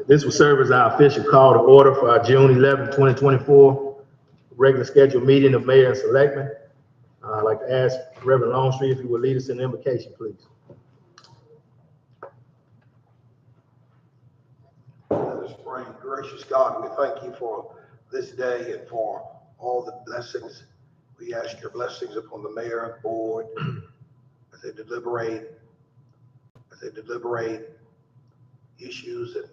This will serve as our official call to order for our June 11, 2024 regular scheduled meeting of mayor and selectmen. I'd like to ask Reverend Longstreet if he would lead us in the invocation, please. Let us pray. Gracious God, we thank you for this day and for all the blessings. We ask your blessings upon the mayor and board as they deliberate issues and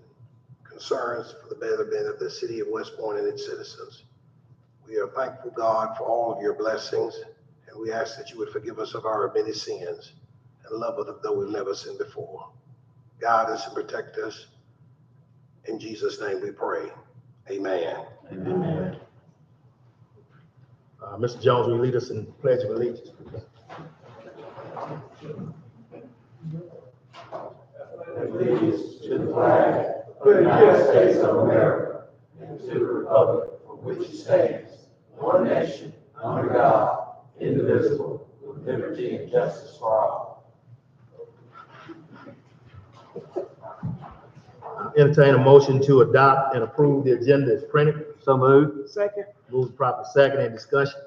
concerns for the betterment of the city of West Point and its citizens. We are thankful, God, for all of your blessings, and we ask that you would forgive us of our many sins and love us though we've never sinned before. Guide us and protect us. In Jesus' name we pray. Amen. Amen. Mr. Jones, will you lead us in the Pledge of Allegiance? Allegiance to the flag of the United States of America and to the republic for which it stands, one nation, under God, indivisible, with liberty and justice for all. Entertain a motion to adopt and approve the agenda as printed. So moved. Second. Moved properly second in discussion.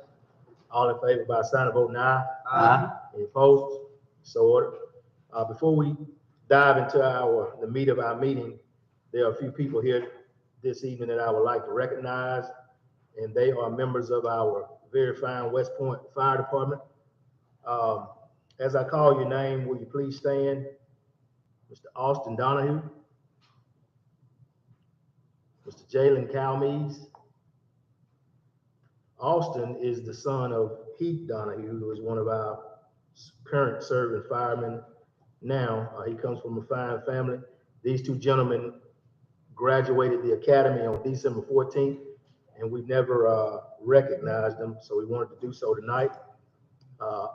All in favor by sign of voting aye. Aye. Any opposed? So ordered. Before we dive into the meat of our meeting, there are a few people here this evening that I would like to recognize, and they are members of our very fine West Point Fire Department. As I call your name, will you please stand? Mr. Austin Donahue, Mr. Jalen Calmes. Austin is the son of Heath Donahue, who is one of our current serving firemen now. He comes from a fine family. These two gentlemen graduated the academy on December 14th, and we've never recognized them, so we wanted to do so tonight.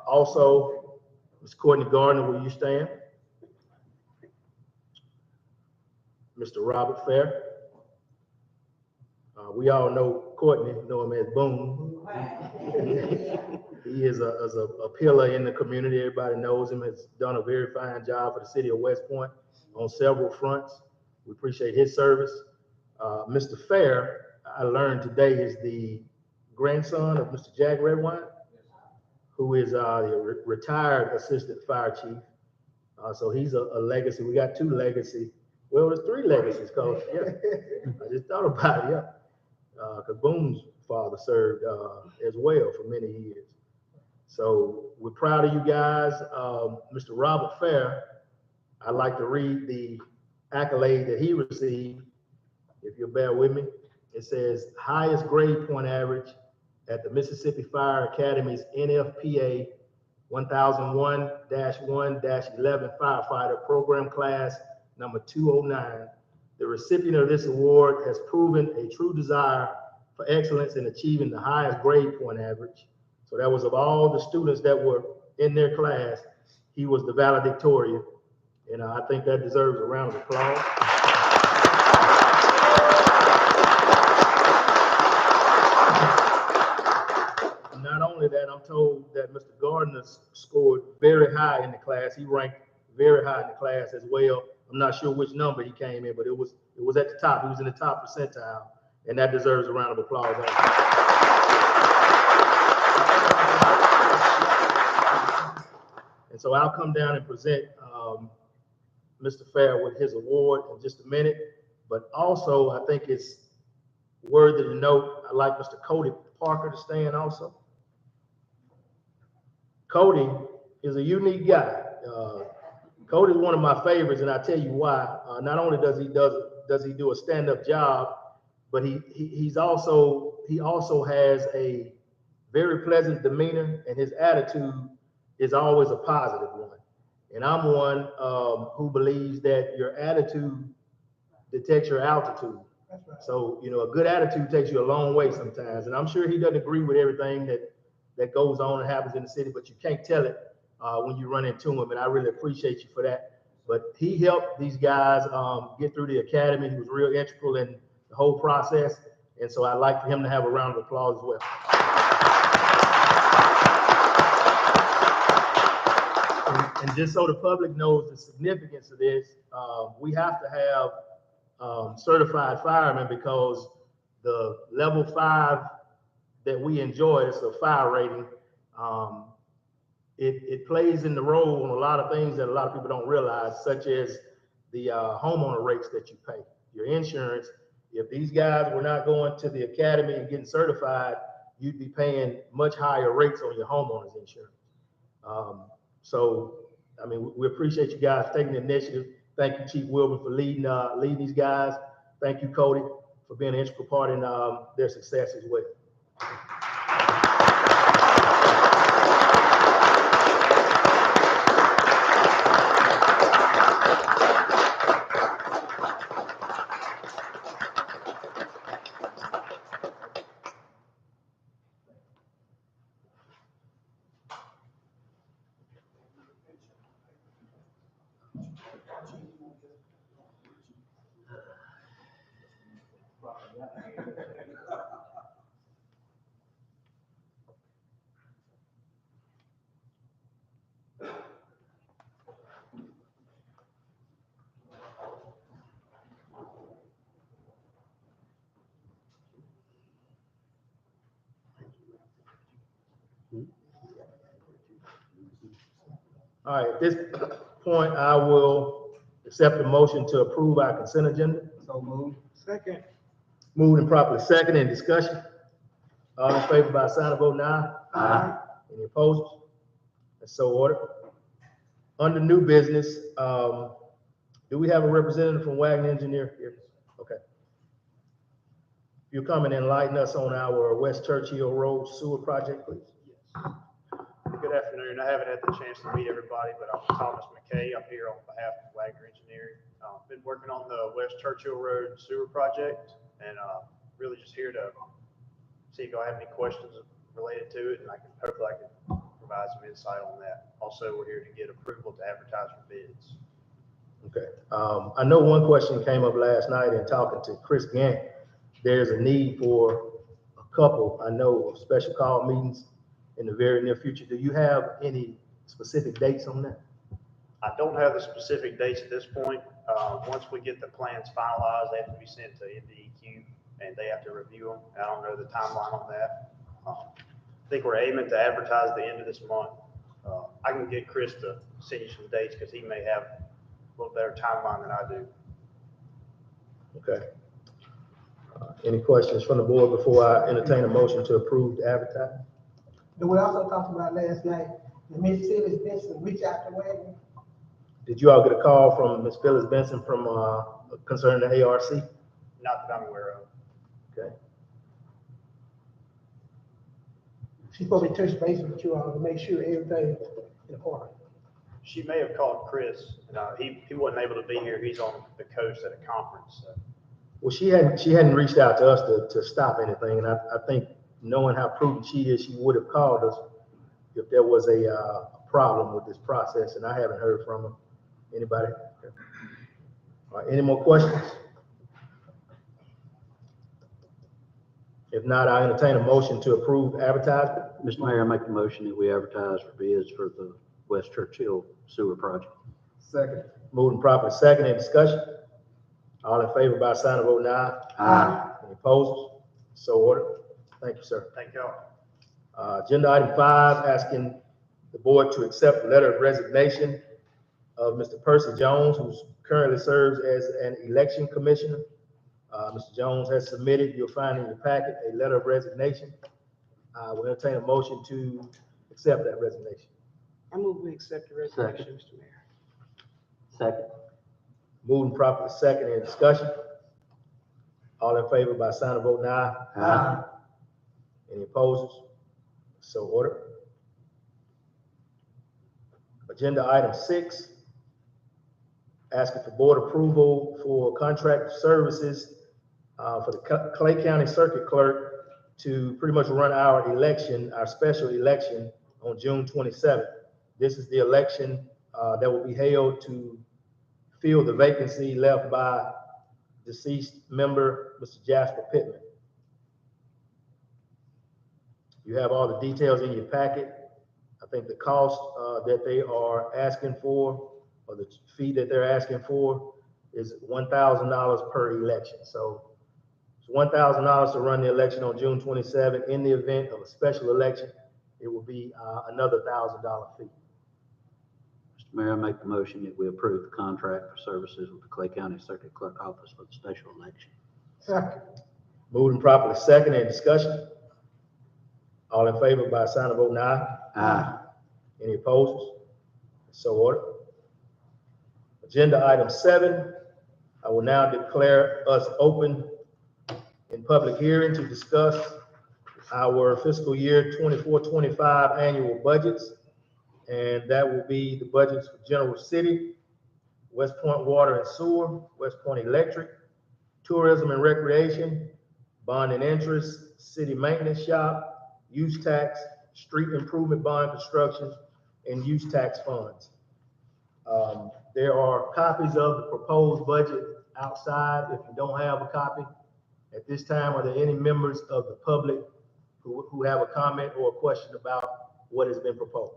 Also, Ms. Courtney Gardner, will you stand? Mr. Robert Fair. We all know Courtney, know him as Boone. He is a pillar in the community. Everybody knows him, has done a very fine job for the city of West Point on several fronts. We appreciate his service. Mr. Fair, I learned today, is the grandson of Mr. Jack Redwine, who is the retired assistant fire chief. So he's a legacy. We got two legacy. Well, there's three legacies, Coach. Yeah, I just thought about it. Yeah, because Boone's father served as well for many years. So we're proud of you guys. Mr. Robert Fair, I'd like to read the accolade that he received, if you'll bear with me. It says, highest grade point average at the Mississippi Fire Academy's NFPA 1001-1-11 firefighter program class number 209. The recipient of this award has proven a true desire for excellence in achieving the highest grade point average. So that was of all the students that were in their class, he was the valedictorian. And I think that deserves a round of applause. Not only that, I'm told that Mr. Gardner scored very high in the class. He ranked very high in the class as well, I'm not sure which number he came in, but it was at the top. He was in the top percentile, and that deserves a round of applause. And so I'll come down and present Mr. Fair with his award in just a minute. But also, I think it's worthy to note, I'd like Mr. Cody Parker to stand also. Cody is a unique guy. Cody is one of my favorites, and I'll tell you why. Not only does he do a stand-up job, but he also has a very pleasant demeanor, and his attitude is always a positive one. And I'm one who believes that your attitude detects your altitude. That's right. So, you know, a good attitude takes you a long way sometimes. And I'm sure he doesn't agree with everything that goes on and happens in the city, but you can't tell it when you run into him. And I really appreciate you for that. But he helped these guys get through the academy. He was real integral in the whole process. And so I'd like for him to have a round of applause as well. And just so the public knows the significance of this, we have to have certified firemen because the level 5 that we enjoy is a fire rating. It plays in the role on a lot of things that a lot of people don't realize, such as the homeowner rates that you pay, your insurance. If these guys were not going to the academy and getting certified, you'd be paying much higher rates on your homeowner's insurance. So, I mean, we appreciate you guys taking the initiative. Thank you, Chief Wilbur, for leading these guys. Thank you, Cody, for being an integral part in their success as well. All right, at this point, I will accept the motion to approve our consent agenda. So moved. Second. Moved and properly second in discussion. All in favor by sign of voting aye. Aye. Any opposed? That's so ordered. Under new business, do we have a representative from Wagner Engineer here? Okay. You come and enlighten us on our West Churchill Road sewer project, please. Good afternoon. I haven't had the chance to meet everybody, but I'm Thomas McKay. I'm here on behalf of Wagner Engineering. Been working on the West Churchill Road sewer project, and really just here to see if y'all have any questions related to it, and hopefully I can provide some insight on that. Also, we're here to get approval to advertise for bids. Okay. I know one question came up last night in talking to Chris Gant. There's a need for a couple, I know, of special call meetings in the very near future. Do you have any specific dates on that? I don't have the specific dates at this point. Once we get the plans finalized, they have to be sent to NDEQ and they have to review them. I don't know the timeline on that. I think we're aiming to advertise the end of this month. I can get Chris to send you some dates because he may have a little better timeline than I do. Okay. Any questions from the board before I entertain a motion to approve the advertising? And we also talked about last night, the Miss Phyllis Benson reach out to Wagner. Did you all get a call from Ms. Phyllis Benson from concerning the ARC? Not that I'm aware of. Okay. She's supposed to touch base with you all to make sure everything in order. She may have called Chris. He wasn't able to be here. He's on the coast at a conference. So. Well, she hadn't reached out to us to stop anything, and I think knowing how prudent she is, she would have called us if there was a problem with this process, and I haven't heard from her. Anybody? Okay. All right, any more questions? If not, I entertain a motion to approve advertisement. Mr. Mayor, I make the motion that we advertise for bids for the West Churchill Sewer Project. Second. Moved and properly second, any discussion? All in favor by sign of voting aye. Aye. Any opposed? So ordered. Thank you, sir. Thank y'all. Agenda item 5, asking the board to accept the letter of resignation of Mr. Percy Jones, who currently serves as an election commissioner. Mr. Jones has submitted, you'll find in your packet, a letter of resignation. We'll entertain a motion to accept that resignation. I move we accept the resignation, Mr. Mayor. Second. Moved and properly second, any discussion? All in favor by sign of voting aye. Aye. Any opposed? So ordered. Agenda item 6, asking for board approval for contract services for the Clay County Circuit Clerk to pretty much run our election, our special election on June 27th. This is the election that will be held to fill the vacancy left by deceased member, Mr. Jasper Pittman. You have all the details in your packet. I think the cost that they are asking for, or the fee that they're asking for, is $1,000 per election. So it's $1,000 to run the election on June 27th. In the event of a special election, it will be another $1,000 fee. Mr. Mayor, I make the motion that we approve the contract for services with the Clay County Circuit Clerk Office for the special election. Second. Moved and properly second, any discussion? All in favor by sign of voting aye. Aye. Any opposed? So ordered. Agenda item 7, I will now declare us open in public hearing to discuss our fiscal year 24-25 annual budgets. And that will be the budgets for General City, West Point Water and Sewer, West Point Electric, Tourism and Recreation, Bond and Interest, City Maintenance Shop, Use Tax, Street Improvement Bond Construction, and Use Tax Funds. There are copies of the proposed budget outside if you don't have a copy. At this time, are there any members of the public who have a comment or a question about what has been proposed?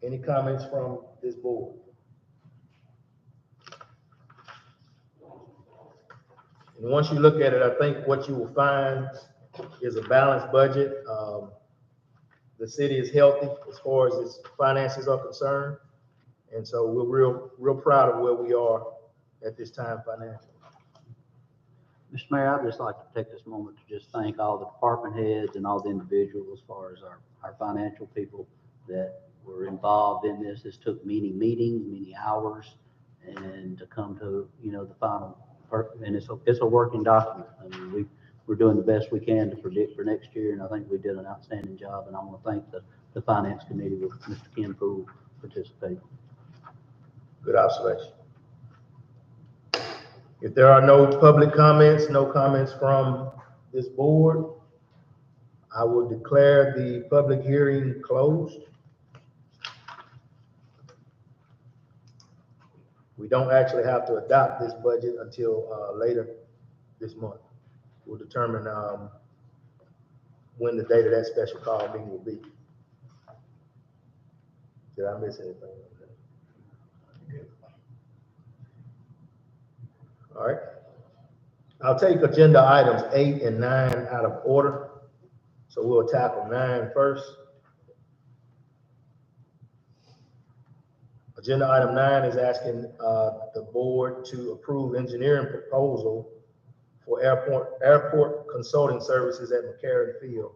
Any comments from this board? And once you look at it, I think what you will find is a balanced budget. The city is healthy as far as its finances are concerned. And so we're real proud of where we are at this time financially. Mr. Mayor, I'd just like to take this moment to just thank all the department heads and all the individuals as far as our financial people that were involved in this. This took many meetings, many hours, and to come to, the final, and it's a working document. I mean, we're doing the best we can to predict for next year, and I think we did an outstanding job, and I want to thank the finance committee with Mr. Ken Poole participating. Good observation. If there are no public comments, no comments from this board, I will declare the public hearing closed. We don't actually have to adopt this budget until later this month. We'll determine when the date of that special call meeting will be. Did I miss anything? All right. I'll take agenda items 8 and 9 out of order. So we'll tackle 9 first. Agenda item 9 is asking the board to approve engineering proposal for airport consulting services at McCarran Field.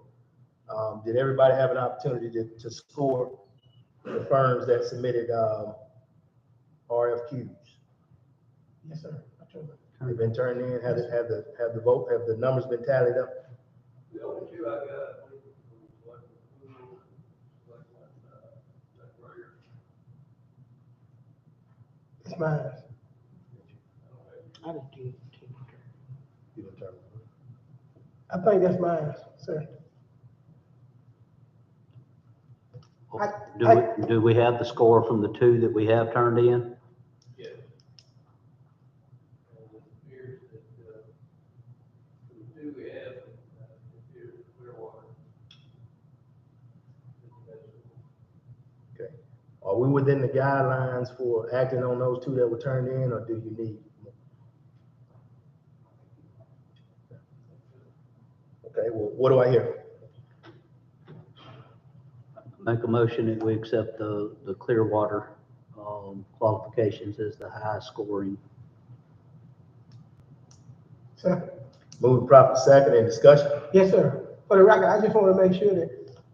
Did everybody have an opportunity to score the firms that submitted RFQs? Yes, sir. They've been turned in. Have the numbers been tallied up? The only two I got, It's mine. I didn't do it. You didn't turn them I think that's mine, sir. Do we have the score from the 2 that we have turned in? yes. And it appears that, the two we have, Are we within the guidelines for acting on those two that were turned in, or do you need? Okay, well, what do I hear? Make a motion that we accept the Clearwater qualifications as the highest scoring. Second. Moving properly second, in discussion? Yes, sir. For the record, I just want to make sure that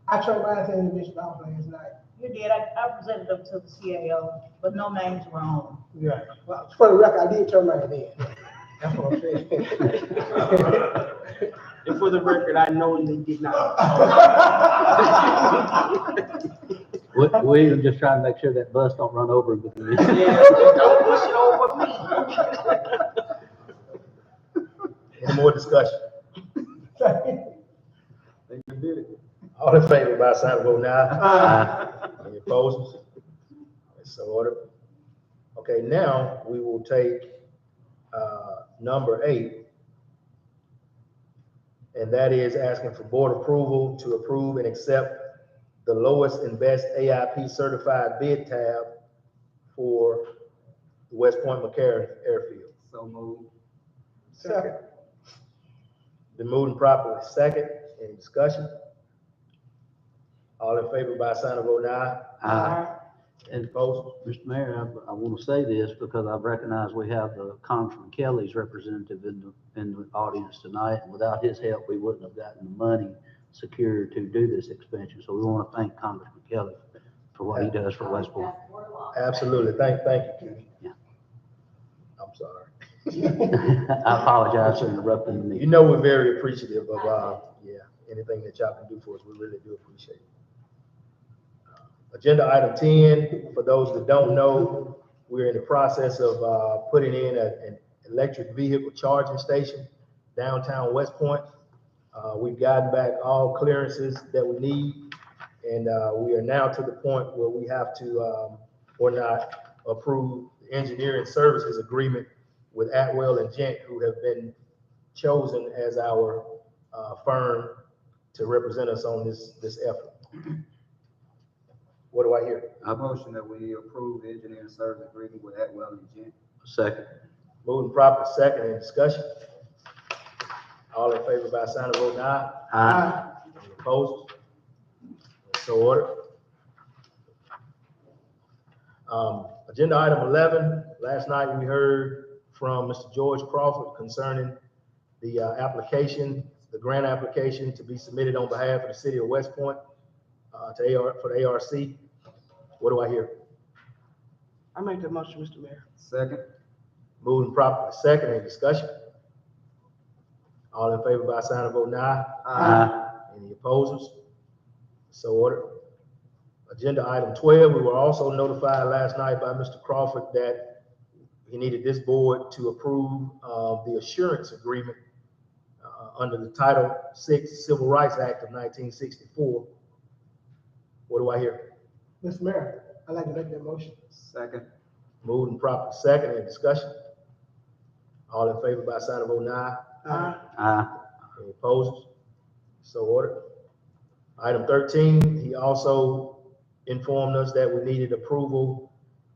I turned mine in the bishop off last night. You did, I presented them to the CAO, but no names were on them. Right. Well, for the record, I did turn mine in. That's what I'm saying. And for the record, I knowingly did not. We even just trying to make sure that bus don't run over him. Yeah, don't push it over me. Any more discussion? Think you did it. All in favor, by sign of vote now. Aye. Any opposed? So ordered. Okay, now we will take number 8. And that is asking for board approval to approve and accept the lowest and best AIP certified bid tab for the West Point McCarran Airfield. So moved. Second. Been moved and properly second. Any discussion? All in favor by sign of vote aye. Aye. And Opposed? Mr. Mayor, I want to say this because I recognize we have the Congressman Kelly's representative in the audience tonight. And without his help, we wouldn't have gotten the money secured to do this expansion. So we want to thank Congressman Kelly for what he does for Westport. Absolutely. Thank you, Keith. Yeah. I'm sorry. I apologize for interrupting the You meeting. know, we're very appreciative of, anything that y'all can do for us. We really do appreciate it. Agenda item 10, for those that don't know, we're in the process of putting in an electric vehicle charging station downtown West Point. We've gotten back all clearances that we need, and we are now to the point where we have to, or not, approve the engineering services agreement with Atwell and Gent, who have been chosen as our firm to represent us on this effort. What do I hear? I motion that we approve the engineering service agreement with Atwell and Gent. Second. Moving proper second, in discussion. All in favor by sign of vote aye. Aye. Any opposed? So ordered. Agenda item 11, last night we heard from Mr. George Crawford concerning the application, the grant application to be submitted on behalf of the city of West Point for the ARC. What do I hear? I make the motion, Mr. Mayor. Second. Moving properly second, in discussion. All in favor by sign of vote aye. Aye. Any opposers? So ordered. Agenda item 12, we were also notified last night by Mr. Crawford that he needed this board to approve the assurance agreement under the Title VI Civil Rights Act of 1964. What do I hear? Mr. Mayor, I'd like to make that motion. Second. Moved and properly second, in discussion. All in favor by sign of vote aye. Aye. Any opposed? So ordered. Item 13, he also informed us that we needed approval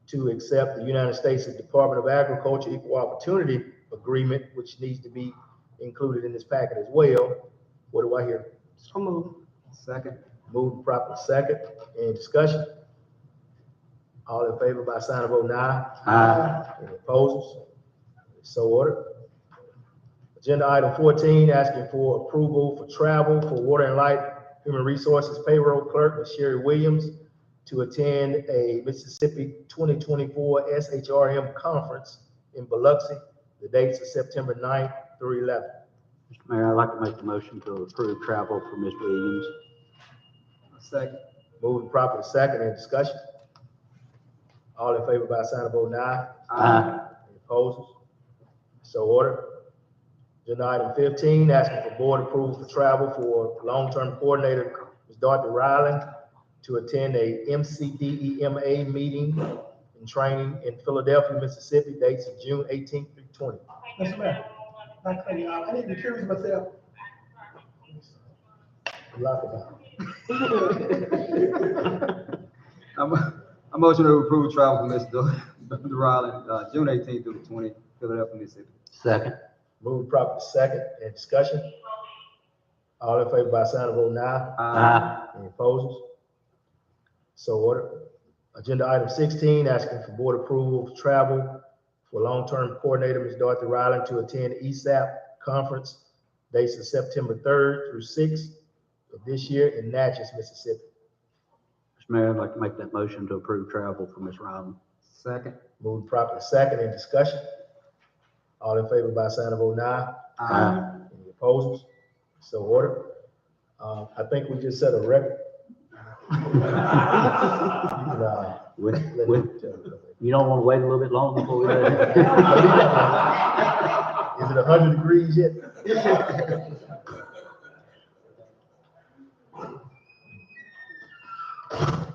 to accept the United States Department of Agriculture Equal Opportunity Agreement, which needs to be included in this packet as well. What do I hear? So moved. Second. Moved properly second. Any discussion? All in favor by sign of vote aye. Aye. Any opposers? So ordered. Agenda item 14, asking for approval for travel for Water and Light Human Resources Payroll Clerk, Ms. Sherry Williams, to attend a Mississippi 2024 SHRM conference in Biloxi. The dates are September 9th through 11th. Mr. Mayor, I'd like to make the motion to approve travel for Ms. Williams. Second. Moving properly second, in discussion. All in favor by sign of vote aye. Aye. Any opposers? So ordered. Agenda item 15, asking for board approval for travel for long-term coordinator, Ms. Dorothy Ryland, to attend a MCDEMA meeting and training in Philadelphia, Mississippi, dates of June 18th through 20th. Mr. Mayor, I need to recuse myself. Lock it down. I motion to approve travel for Mr. Dr. Riley, June 18th through the 20th, Philadelphia, Mississippi. Second. Moved properly second, any discussion? All in favor by sign of vote aye. Aye. Any opposers? So ordered. Agenda item 16, asking for board approval of travel for long-term coordinator, Ms. Dorothy Ryland, to attend ESAP conference, dates of September 3rd through 6th of this year in Natchez, Mississippi. Mr. Mayor, I'd like to make that motion to approve travel for Ms. Ryland. Second. Moved properly second, any discussion? All in favor by sign of vote aye. Aye. Any opposers? So ordered. I think we just set a record. You can, With, let with, it- you don't want to wait a little bit longer before we let it? Is it 100 degrees yet?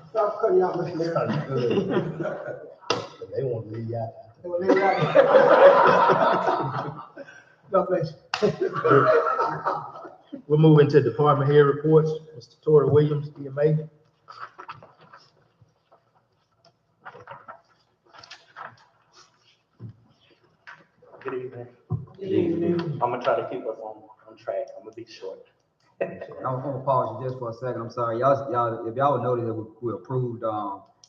Stop cutting out, Mr. Mayor. They won't leave you out. They will leave it out. God bless you. We're moving to department head reports. Mr. Tory Williams, EMA. Good evening. Good evening. I'm gonna try to keep us on track. I'm gonna be short. I'm gonna pause you just for a second. I'm sorry. Y'all, if y'all would notice that we approved,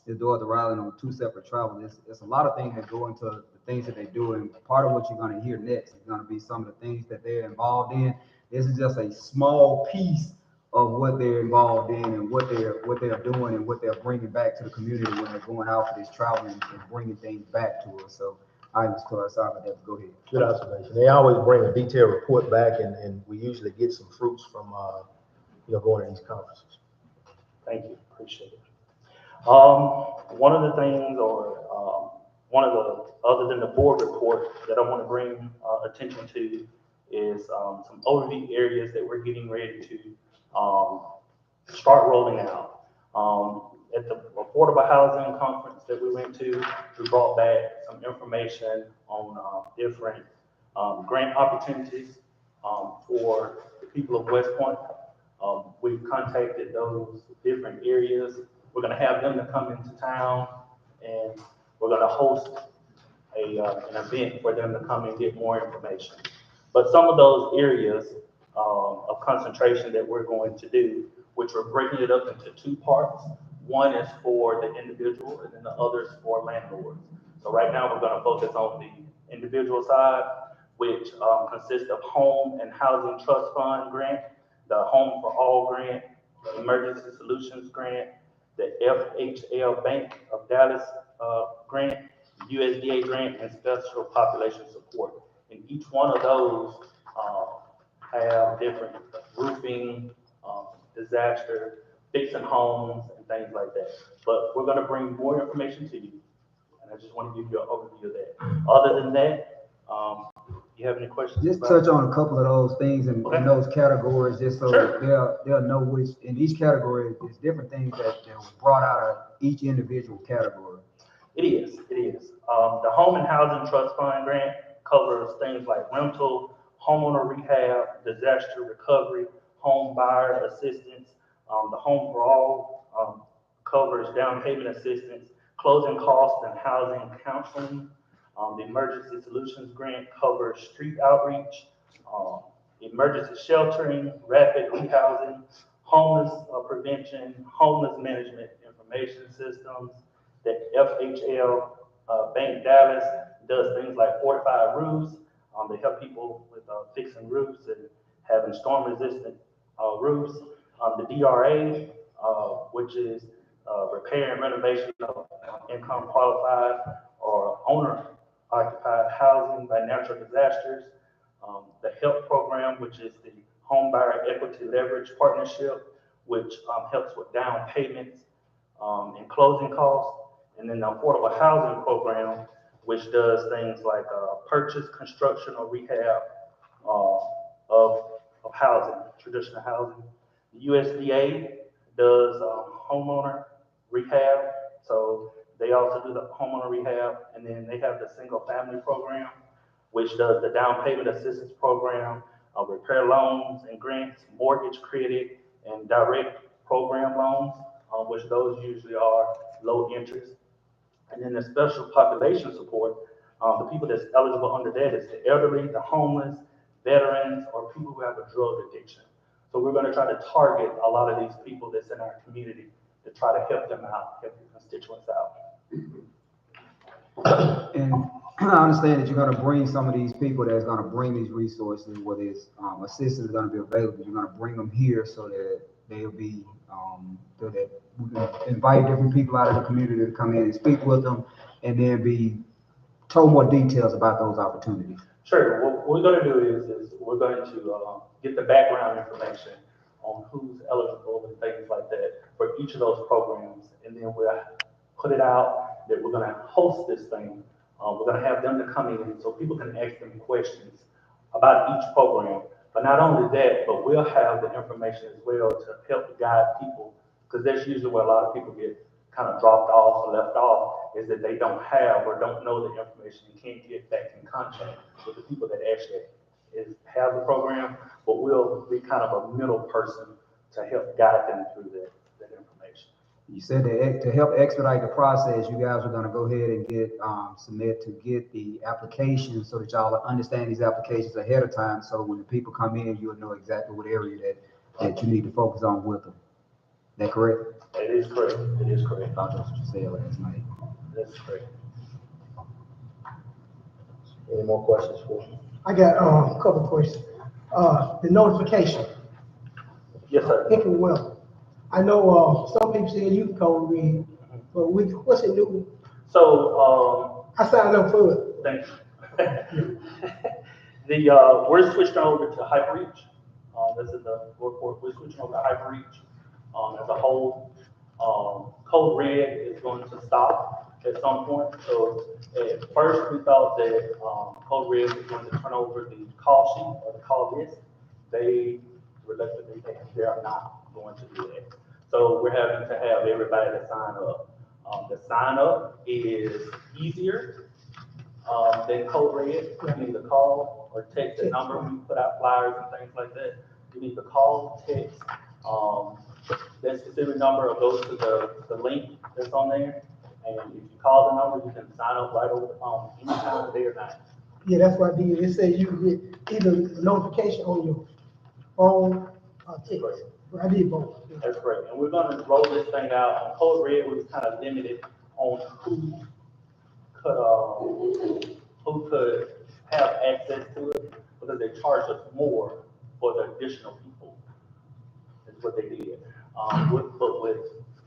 Ms. Dorothy Riley on 2 separate travels. It's a lot of things that go into the things that they do, and part of what you're gonna hear next is gonna be some of the things that they're involved in. This is just a small piece of what they're involved in and what they're doing and what they're bringing back to the community when they're going out for this travel and bringing things back to us. So, all right, Mr. Torres, sorry about that. Go ahead. Good observation. They always bring a detailed report back, and we usually get some fruits from, going to these conferences. Thank you, appreciate it. One of the things, other than the board report that I want to bring attention to is some overview areas that we're getting ready to start rolling out. At the Affordable Housing Conference that we went to, we brought back some information on different grant opportunities for the people of West Point. We've contacted those different areas. We're gonna have them to come into town, and we're gonna host an event for them to come and get more information. But some of those areas of concentration that we're going to do, which we're breaking it up into 2 parts. One is for the individual, and then the other is for landlords. So right now, we're gonna focus on the individual side, which consists of Home and Housing Trust Fund grant, the Home for All grant, the Emergency Solutions grant, the FHL Bank of Dallas grant, USDA grant, and Special Population Support. And each one of those have different roofing, disaster, fixing homes, and things like that. But we're gonna bring more information to you, and I just want to give you an overview of that. Other than that, you have any questions? Just touch on a couple of those things in those categories, just so Sure. they'll know which, in each category, there's different things that were brought out of each individual category. It is. The Home and Housing Trust Fund grant covers things like rental, homeowner rehab, disaster recovery, home buyer assistance. The Home for All covers down payment assistance, closing costs, and housing counseling. The Emergency Solutions grant covers street outreach, emergency sheltering, rapid rehousing, homeless prevention, homeless management information systems. The FHL Bank Dallas does things like fortified roofs. They help people with fixing roofs and having storm-resistant roofs. The DRA, which is repair and renovation of income qualified or owner-occupied housing by natural disasters. The HELP program, which is the Home Buyer Equity Leverage Partnership, which helps with down payments and closing costs. And then the Affordable Housing Program, which does things like purchase, construction, or rehab of housing, traditional housing. The USDA does homeowner rehab, so they also do the homeowner rehab, and then they have the single family program, which does the down payment assistance program, repair loans and grants, mortgage credit, and direct program loans, which those usually are low interest. And then the special population support, the people that's eligible under that is the elderly, the homeless, veterans, or people who have a drug addiction. So we're gonna try to target a lot of these people that's in our community to try to help them out, help the constituents out. And I understand that you're gonna bring some of these people that's gonna bring these resources, whether it's, assistance is gonna be available, you're gonna bring them here so that they'll be, so that we can invite different people out of the community to come in and speak with them, and then be told more details about those opportunities. Sure, what we're gonna do is we're going to, get the background information on who's eligible and things like that for each of those programs, and then we'll put it out that we're gonna host this thing. We're gonna have them to come in so people can ask them questions about each program. But not only that, but we'll have the information as well to help guide people, because that's usually where a lot of people get kind of dropped off or left off, is that they don't have or don't know the information and can't get back in contact with the people that actually have the program. But we'll be kind of a middle person to help guide them through that information. You said that to help expedite the process, you guys are gonna go ahead and get, submit to get the applications so that y'all understand these applications ahead of time, so when the people come in, you'll know exactly what area that you need to focus on with them. Is that correct? It is correct, it is correct. I thought that's what you said last night. That's correct. Any more questions for me? I got, a couple of questions. The notification, Yes, sir. if you will. I know, some people say you can code red, but what's it do? So, I signed up for it. thank you. We're switching over to HyperReach. This is we're switching over to HyperReach. As a whole, Code Red is going to stop at some point. So at first we thought that, Code Red was going to turn over the call sheet or the call list. They reluctantly, they are not going to do that. So we're having to have everybody to sign up. The sign up is easier than Code Red. You need to call or text the number. We put out flyers and things like that. You need to call, text, that specific number, or go to the link that's on there. And if you call the number, you can sign up right over the phone anytime of day or night. Yeah, that's what I did. It says you can get either a notification on your phone or text. But I did both. That's great. And we're gonna roll this thing out. On Code Red, we was kind of limited on who could have access to it, because they charged us more for the additional people. That's what they did. But with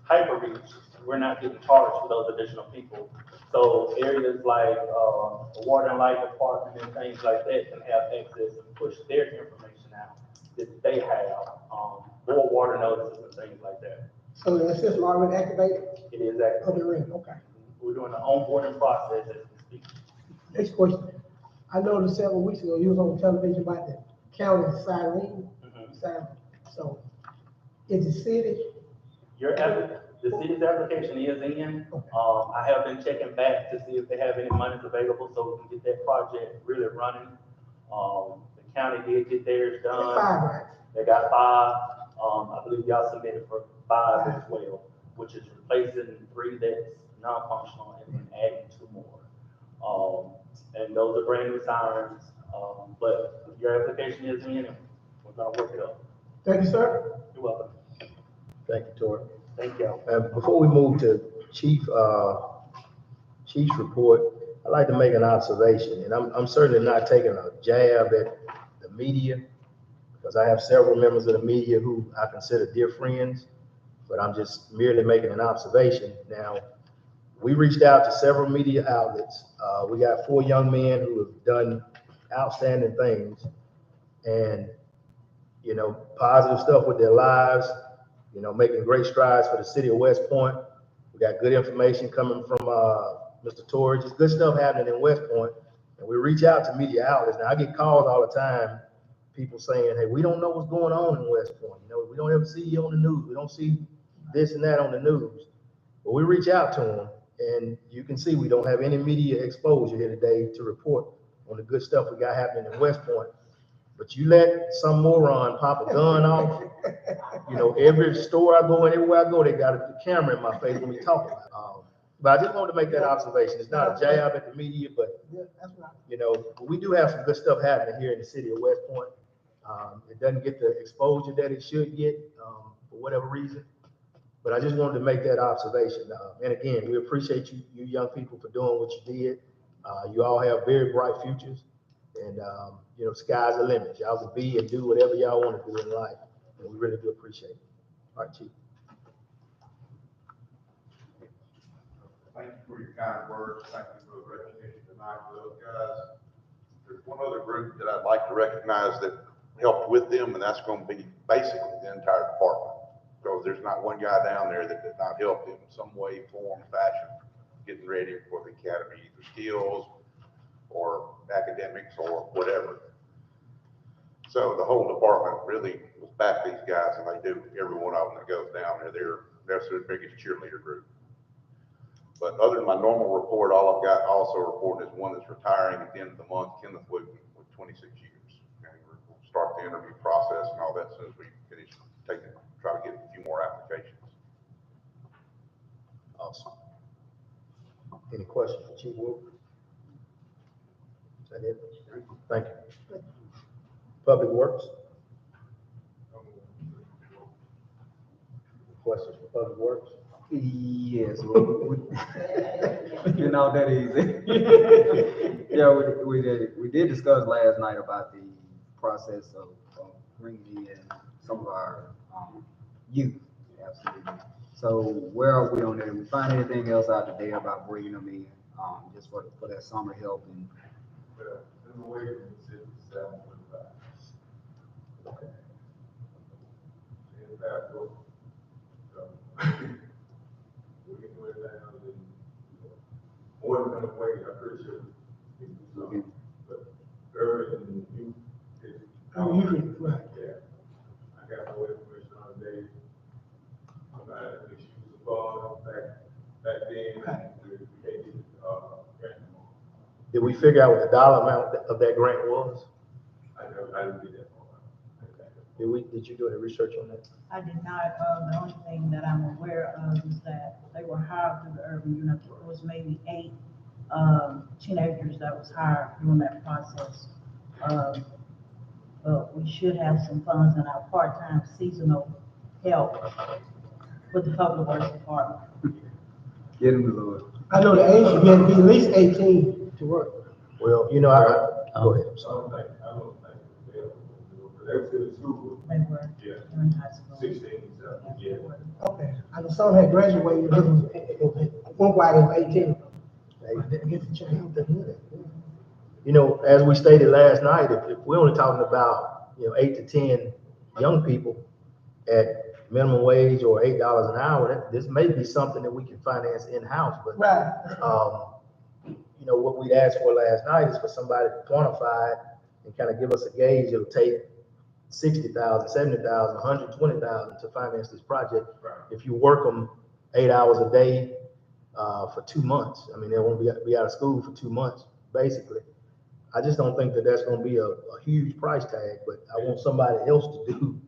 HyperReach, we're not getting charged for those additional people. So areas like, the Water and Light Department and things like that can have access and push their information out that they have, more water notices and things like that. So the system already activated? It is active. Okay, ring, okay. We're doing the onboarding process as we speak. Next question. I noticed several weeks ago, you was on television about the county siren. So, is the city? The city's application is in. I have been checking back to see if they have any monies available so we can get that project really running. The county did get theirs done. 5, right? They got 5. I believe y'all submitted for 5 as well, which is replacing 3 that's non-functional and then adding 2 more. And those are brand new sirens. But your application is in and we're gonna work it up. Thank you, sir. You're welcome. Thank you, Tori. Thank you. Before we move to Chief's report, I'd like to make an observation, and I'm certainly not taking a jab at the media, because I have several members of the media who I consider dear friends, but I'm just merely making an observation. Now, we reached out to several media outlets. We got 4 young men who have done outstanding things and, you know, positive stuff with their lives, you know, making great strides for the city of West Point. We got good information coming from Mr. Torres. Just good stuff happening in West Point. And we reach out to media outlets. Now, I get calls all the time, people saying, hey, we don't know what's going on in West Point. You know, we don't ever see you on the news. We don't see this and that on the news. But we reach out to them, and you can see we don't have any media exposure here today to report on the good stuff we got happening in West Point. But you let some moron pop a gun off. You know, every store I go in, everywhere I go, they got a camera in my face when we talk about it. But I just wanted to make that observation. It's not a jab at the media, but, Yeah, that's right. you know, we do have some good stuff happening here in the city of West Point. It doesn't get the exposure that it should get, for whatever reason. But I just wanted to make that observation. And again, we appreciate you young people for doing what you did. You all have very bright futures, and, you know, sky's the limit. Y'all can be and do whatever y'all want to do in life, and we really do appreciate it. All right, Chief. Thank you for your kind words. Thank you for the recognition tonight for those guys. There's one other group that I'd like to recognize that helped with them, and that's going to be basically the entire department. Because there's not one guy down there that did not help them in some way, form, fashion, getting ready for the academy, either skills or academics or whatever. So the whole department really was back these guys, and they do, every one of them that goes down there, they're their biggest cheerleader group. But other than my normal report, all I've got also reported is one that's retiring at the end of the month, Kenneth Wooten, with 26 years. And we'll start the interview process and all that as soon as we finish try to get a few more applications. Awesome. Any questions for Chief Wood? Is that it? Thank you. Public Works? Questions for Public Works? Yes, you're not that easy. Yeah, we did discuss last night about the process of bringing in some of our youth. Absolutely. So where are we on that? Did we find anything else out today about bringing them in, just for that summer help? And In the way from the city, 725. Okay. In fact, we can go down and, more than a way, I'm pretty sure. But early in the youth, Right. yeah. I got no information on the day. I think she was involved back then. We can't get, grant anymore. Did we figure out what the dollar amount of that grant was? I didn't get that far. Did you do any research on that? I did not, the only thing that I'm aware of is that they were hired through the urban unit. It was maybe 8 teenagers that was hired during that process. But we should have some funds in our part-time seasonal help with the public works department. get them, Lord. I know the age should be at least 18 to work. Well, you know, go ahead. I'm sorry. I don't think they were still in school. They were Yeah. in high school. 16, yeah. Okay, I know some had graduated, one while they was 18. I guess the change. You know, as we stated last night, if we're only talking about, you know, 8 to 10 young people at minimum wage or $8 an hour, this may be something that we can finance in-house, but, Right. you know, what we'd asked for last night is for somebody to quantify it and kind of give us a gauge. It'll take $60,000, $70,000, $120,000 to finance this project. Right. If you work them 8 hours a day, for 2 months, I mean, they won't be out of school for 2 months, basically. I just don't think that that's gonna be a huge price tag, but I want somebody else to do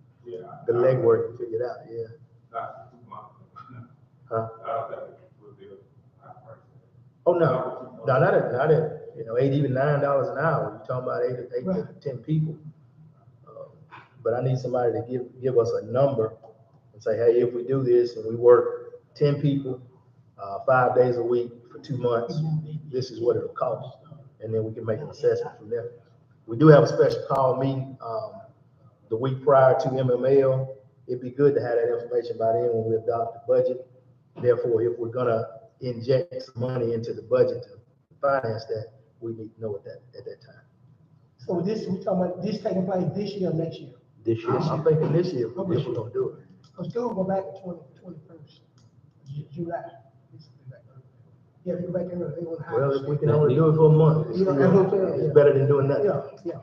the legwork and figure it out, yeah. Not 2 months. Huh? I don't think it would be a high price. Oh, no, not at, you know, even $9 an hour, you're talking about 8 to 10 people. But I need somebody to give us a number and say, hey, if we do this and we work 10 people, 5 days a week for 2 months, this is what it'll cost. And then we can make an assessment from there. We do have a special call meeting, the week prior to MML. It'd be good to have that information by then when we adopt the budget. Therefore, if we're gonna inject some money into the budget to finance that, we need to know at that time. So we talking about this taking place this year or next year? This year. I'm thinking this year, if we're gonna do it. So school go back to 21st, July. Yeah, if you go back in, they want to hire. Well, if we can only do it for a month, it's Yeah, that's what I'm saying, it's yeah. better than doing nothing. Yeah.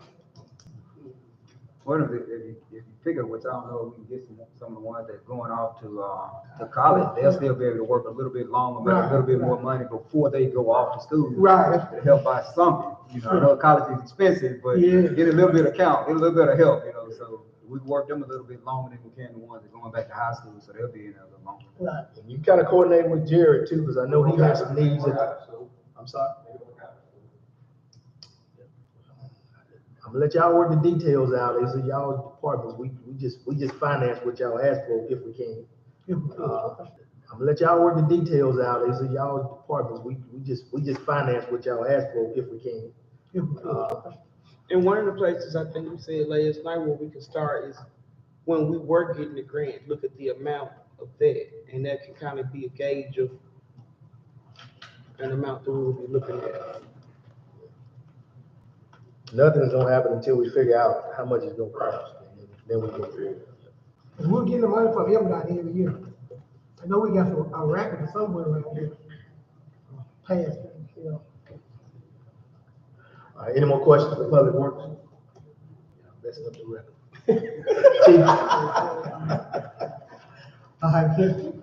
One of the, if you figure, which I don't know, if we can get some of the ones that going off to college, they'll still be able to work a little bit longer, make a little bit more money before they go off to school. Right. To help buy something, you know, I know college is expensive, but Yeah. get a little bit of count, get a little bit of help, you know, so we worked them a little bit longer than we can the ones that are going back to high school, so they'll be in there a little longer. Right. And you kind of coordinate with Jared too, because I know he has some needs I'm sorry. I'm gonna let y'all work the details out. These are y'all departments. We just finance what y'all ask for if we can. I'm gonna let y'all work the details out. These are y'all departments. We just finance what y'all ask for if we can. And one of the places I think we said last night where we can start is when we were getting the grant, look at the amount of that, and that can kind of be a gauge of an amount that we will be looking at. Nothing's gonna happen until we figure out how much it's gonna cost, and then we go through it. We're getting the money from MDOT every year. I know we got a record somewhere around here. Past, you know. All right, any more questions for Public Works? That's up the record. Chief? All right, good.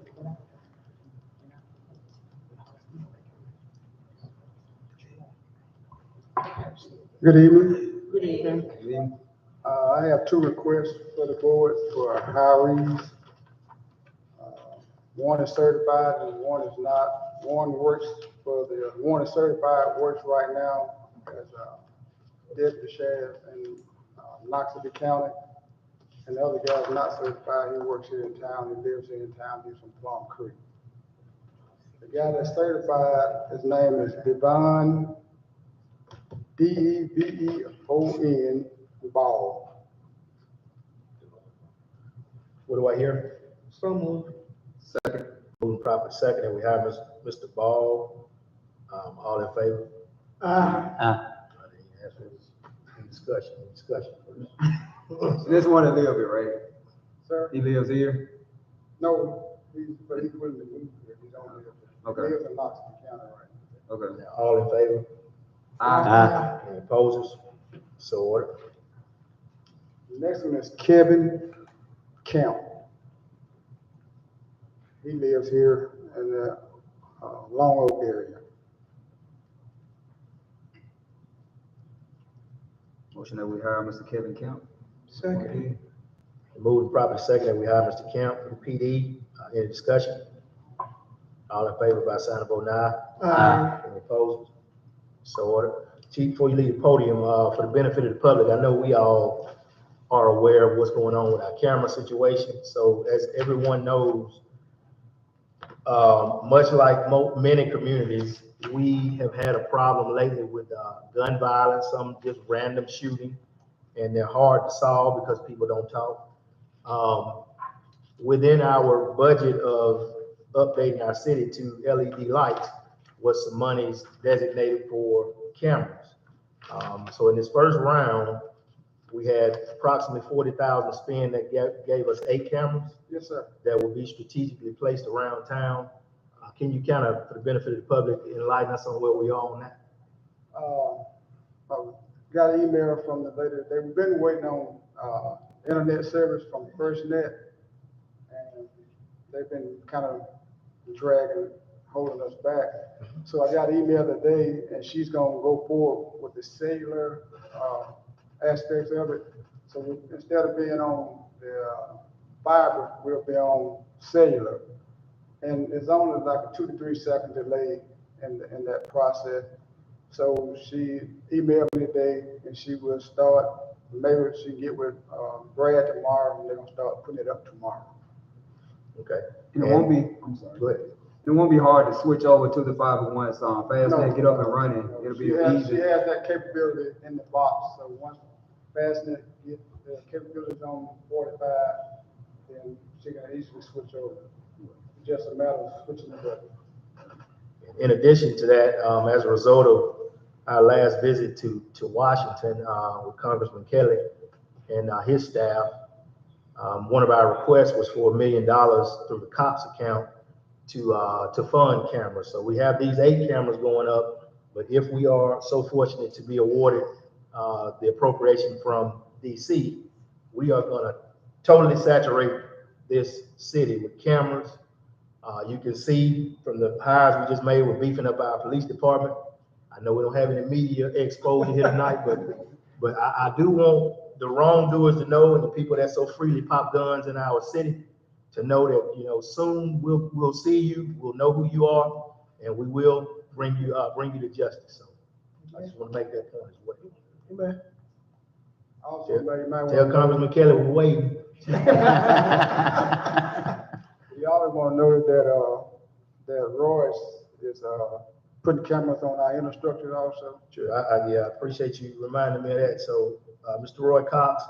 Good evening. Good evening. I have two requests for the board for hirees. One is certified and one is not. One is certified, works right now as a deputy sheriff in Knoxville County. And the other guy is not certified, he works here in town, he lives here in town, he's from Plum Creek. The guy that's certified, his name is Devon, Deveon Ball. What do I hear? So moved. Second. Moving proper second, and we have Mr. Ball. All in favor? Any discussion. So this one that live here, right? Sir? He lives here? No, but he's willing to move here, he don't live here. Okay. He lives in Knoxville County right Okay. Now, all in favor? Any opposers? So ordered. now. The next one is Kevin Camp. He lives here in the Long Oak area. Motion that we hire Mr. Kevin Camp. Second. Moving proper second, and we have Mr. Camp from PD. Any discussion? All in favor by sign of vote aye. Any opposed? So ordered. Chief, before you leave the podium, for the benefit of the public, I know we all are aware of what's going on with our camera situation. So as everyone knows, much like many communities, we have had a problem lately with gun violence, some just random shooting, and they're hard to solve because people don't talk. Within our budget of updating our city to LED lights was some monies designated for cameras. So in this first round, we had approximately 40,000 spent that gave us 8 cameras. Yes, sir. That will be strategically placed around town. Can you kind of, for the benefit of the public, enlighten us on where we are on that? Got an email from the lady, they've been waiting on internet service from FirstNet, and they've been kind of dragging, holding us back. So I got an email today, and she's gonna go forward with the cellular aspects of it. So instead of being on the fiber, we'll be on cellular. And it's only like a 2 to 3 second delay in that process. So she emailed me today, and she will start, maybe she can get with Brad tomorrow, and they're gonna start putting it up tomorrow. Okay. And it won't be, I'm sorry. Go ahead. It won't be hard to switch over to the fiber once FastNet get up and running. It'll be She easy. has that capability in the box, so once FastNet get the capabilities on 45, then she can easily switch over. It's just a matter of switching the button. In addition to that, as a result of our last visit to Washington with Congressman Kelly and his staff, one of our requests was for $1 million through the COPS account to fund cameras. So we have these 8 cameras going up, but if we are so fortunate to be awarded the appropriation from DC, we are going to totally saturate this city with cameras. You can see from the hires we just made, we're beefing up our police department. I know we don't have any media exposure here tonight, but I do want the wrongdoers to know, and the people that so freely pop guns in our city, to know that, you know, soon we'll see you, we'll know who you are, and we will bring you to justice. So I just want to make that point as well. Amen. Also, you might Tell want Congressman Kelly we're waiting. you always want to know that Royce is putting cameras on our infrastructure also. Sure, I appreciate you reminding me of that. So, Mr. Roy Cox,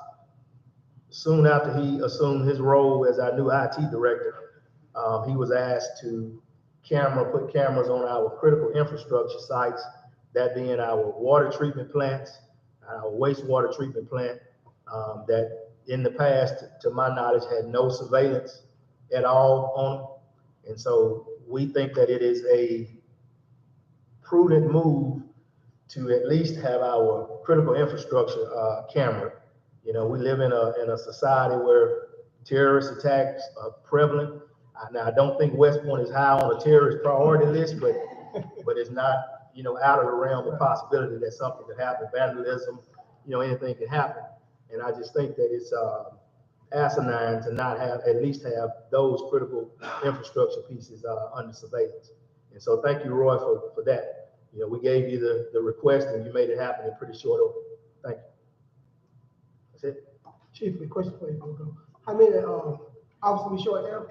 soon after he assumed his role as our new IT director, he was asked to put cameras on our critical infrastructure sites, that being our water treatment plants, our wastewater treatment plant, that in the past, to my knowledge, had no surveillance at all on them. And so we think that it is a prudent move to at least have our critical infrastructure camera. You know, we live in a society where terrorist attacks are prevalent. Now, I don't think West Point is high on the terrorist priority list, but it's not, you know, out of the realm of possibility that something could happen, vandalism, you know, anything can happen. And I just think that it's asinine to not at least have those critical infrastructure pieces under surveillance. And so thank you, Roy, for that. You know, we gave you the request and you made it happen in pretty short order. Thank you. That's it. Chief, a question for you, Hugo. How many officers we short now?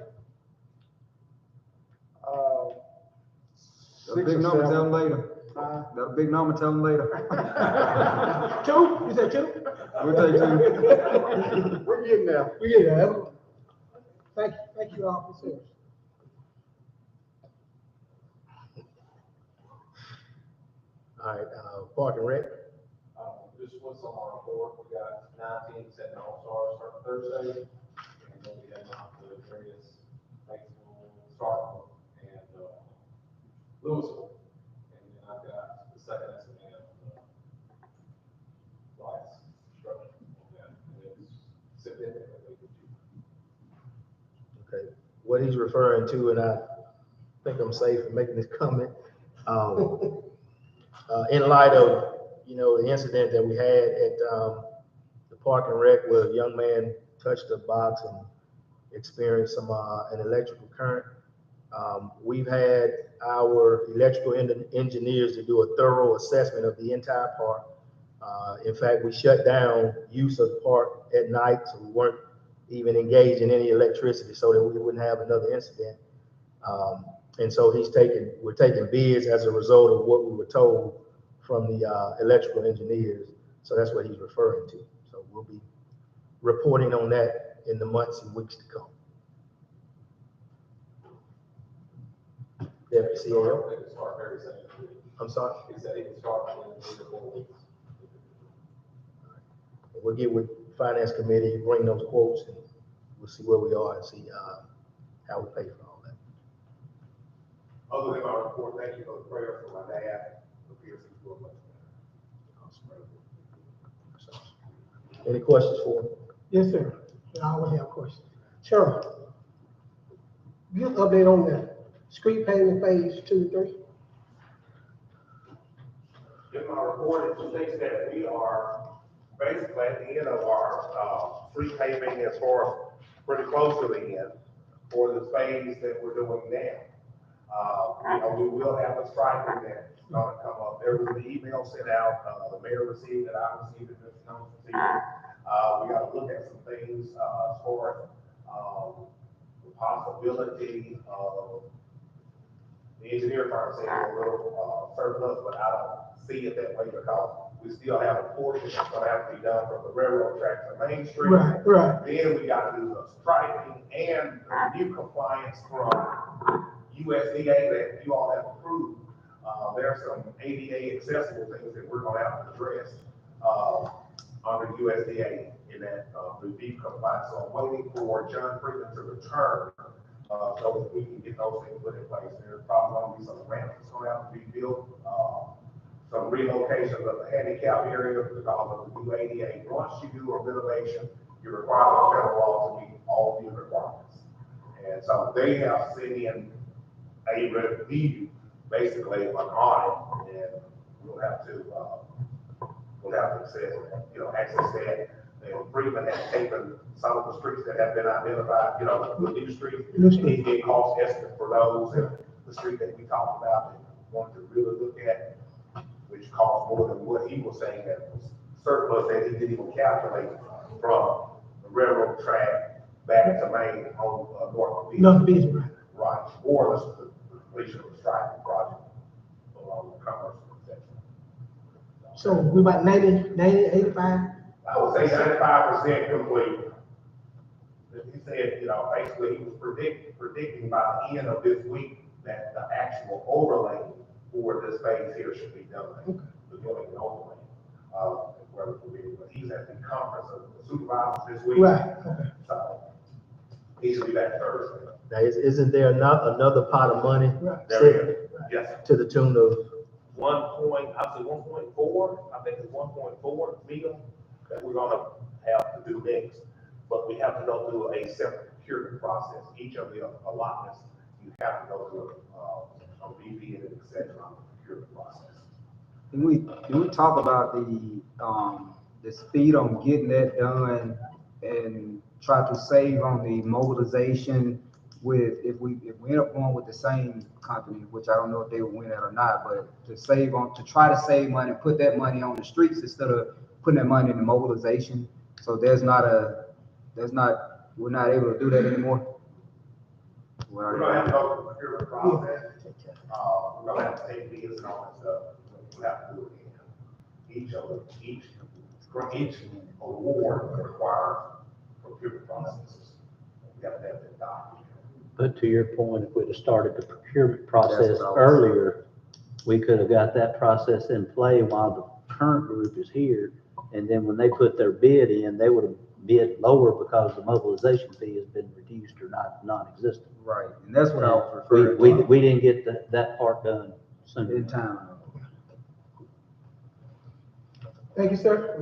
That big number, tell them later. That big number, tell them later. Two? You said two? We'll take two. We're getting there. We get that. Thank you, officers. All right, Park and Rec. Just what's on our report, we got 19 setting all-stars starting Thursday, and then we have the various Batesville, Starkville, and Louisville. And then I've got the second estimate of lights, structure, and it's significantly cheaper. Okay, what he's referring to, and I think I'm safe in making this comment, in light of, you know, the incident that we had at the Park and Rec where a young man touched a box and experienced an electrical current. We've had our electrical engineers to do a thorough assessment of the entire park. In fact, we shut down use of the park at night, so we weren't even engaged in any electricity so that we wouldn't have another incident. And so we're taking bids as a result of what we were told from the electrical engineers. So that's what he's referring to. So we'll be reporting on that in the months and weeks to come. Deputy CEO. They can start very soon. I'm sorry. He said he can start in 3 to 4 weeks. We'll get with Finance Committee, bring those quotes, and we'll see where we are and see how we pay for all that. Other than my report, thank you for the prayer for my dad. Appears he's doing much better. Any questions for him? Yes, sir. I always have questions. Sure. Give an update on the street paving phase 2 and 3. In my report, it states that we are basically at the end of our street paving as far as pretty close to the end for the phase that we're doing now. You know, we will have a striping that's gonna come up. There was an email sent out, the mayor received it, I received it, Mr. Jones received it. We gotta look at some things, as far as, the possibility of the engineer firm saying a little, surplus, but I don't see it that way because we still have a portion that's gonna have to be done from the railroad track to Main Street. Right. Then we gotta do the striping and the new compliance from USDA that you all have approved. There's some ADA accessible things that we're gonna have to address, under USDA in that, review compliance. So I'm waiting for John Freeman to return, so that we can get those things put in place. There's probably gonna be some ramps that's gonna have to be built, some relocation of the handicap area because of the new ADA. Once you do a renovation, you're required by federal law to meet all new requirements. And so they have sent in a review, basically an audit, and we'll have to access that. And Freeman has taken some of the streets that have been identified, you know, the new streets. New And street. he did cost estimate for those, and the street that we talked about and wanted to really look at, which cost more than what he was saying that was surplus that he didn't even calculate from the railroad track back to Maine on North Beach. North Beach, right. Right, or the completion of the striping project along the commerce section. So we about 90, 85? I would say 95% complete. He said, you know, basically he was predicting by the end of this week that the actual overlay for this phase here should be done. The building and overlay. Whether it will be, but he's at the conference of the supervisors this week. Right, okay. So he should be back Thursday. Now, isn't there another pot of money Right. There is, yes. to the tune of, 1.4, I think it's 1.4 million that we're gonna have to do next. But we have to go through a separate procurement process. Each of the allotments, you have to go through a BP and et cetera procurement process. Can we talk about the speed on getting that done and try to save on the mobilization with, if we end up going with the same company, which I don't know if they will win that or not, but to try to save money, put that money on the streets instead of putting that money in the mobilization. So we're not able to do that anymore. We're gonna have to go through the procurement process. We're gonna have to take bids and all that stuff. We have to do it again. Each award requires procurement processes. We have to have that documented. But to your point, if we'd have started the procurement process That's what I was earlier, we could have got that process in play while the current group is here. And then when they put their bid in, they would have bid lower because the mobilization fee has been reduced or non-existent. Right, and that's what I was referring to. We didn't get that part done soon. In time. Thank you, sir.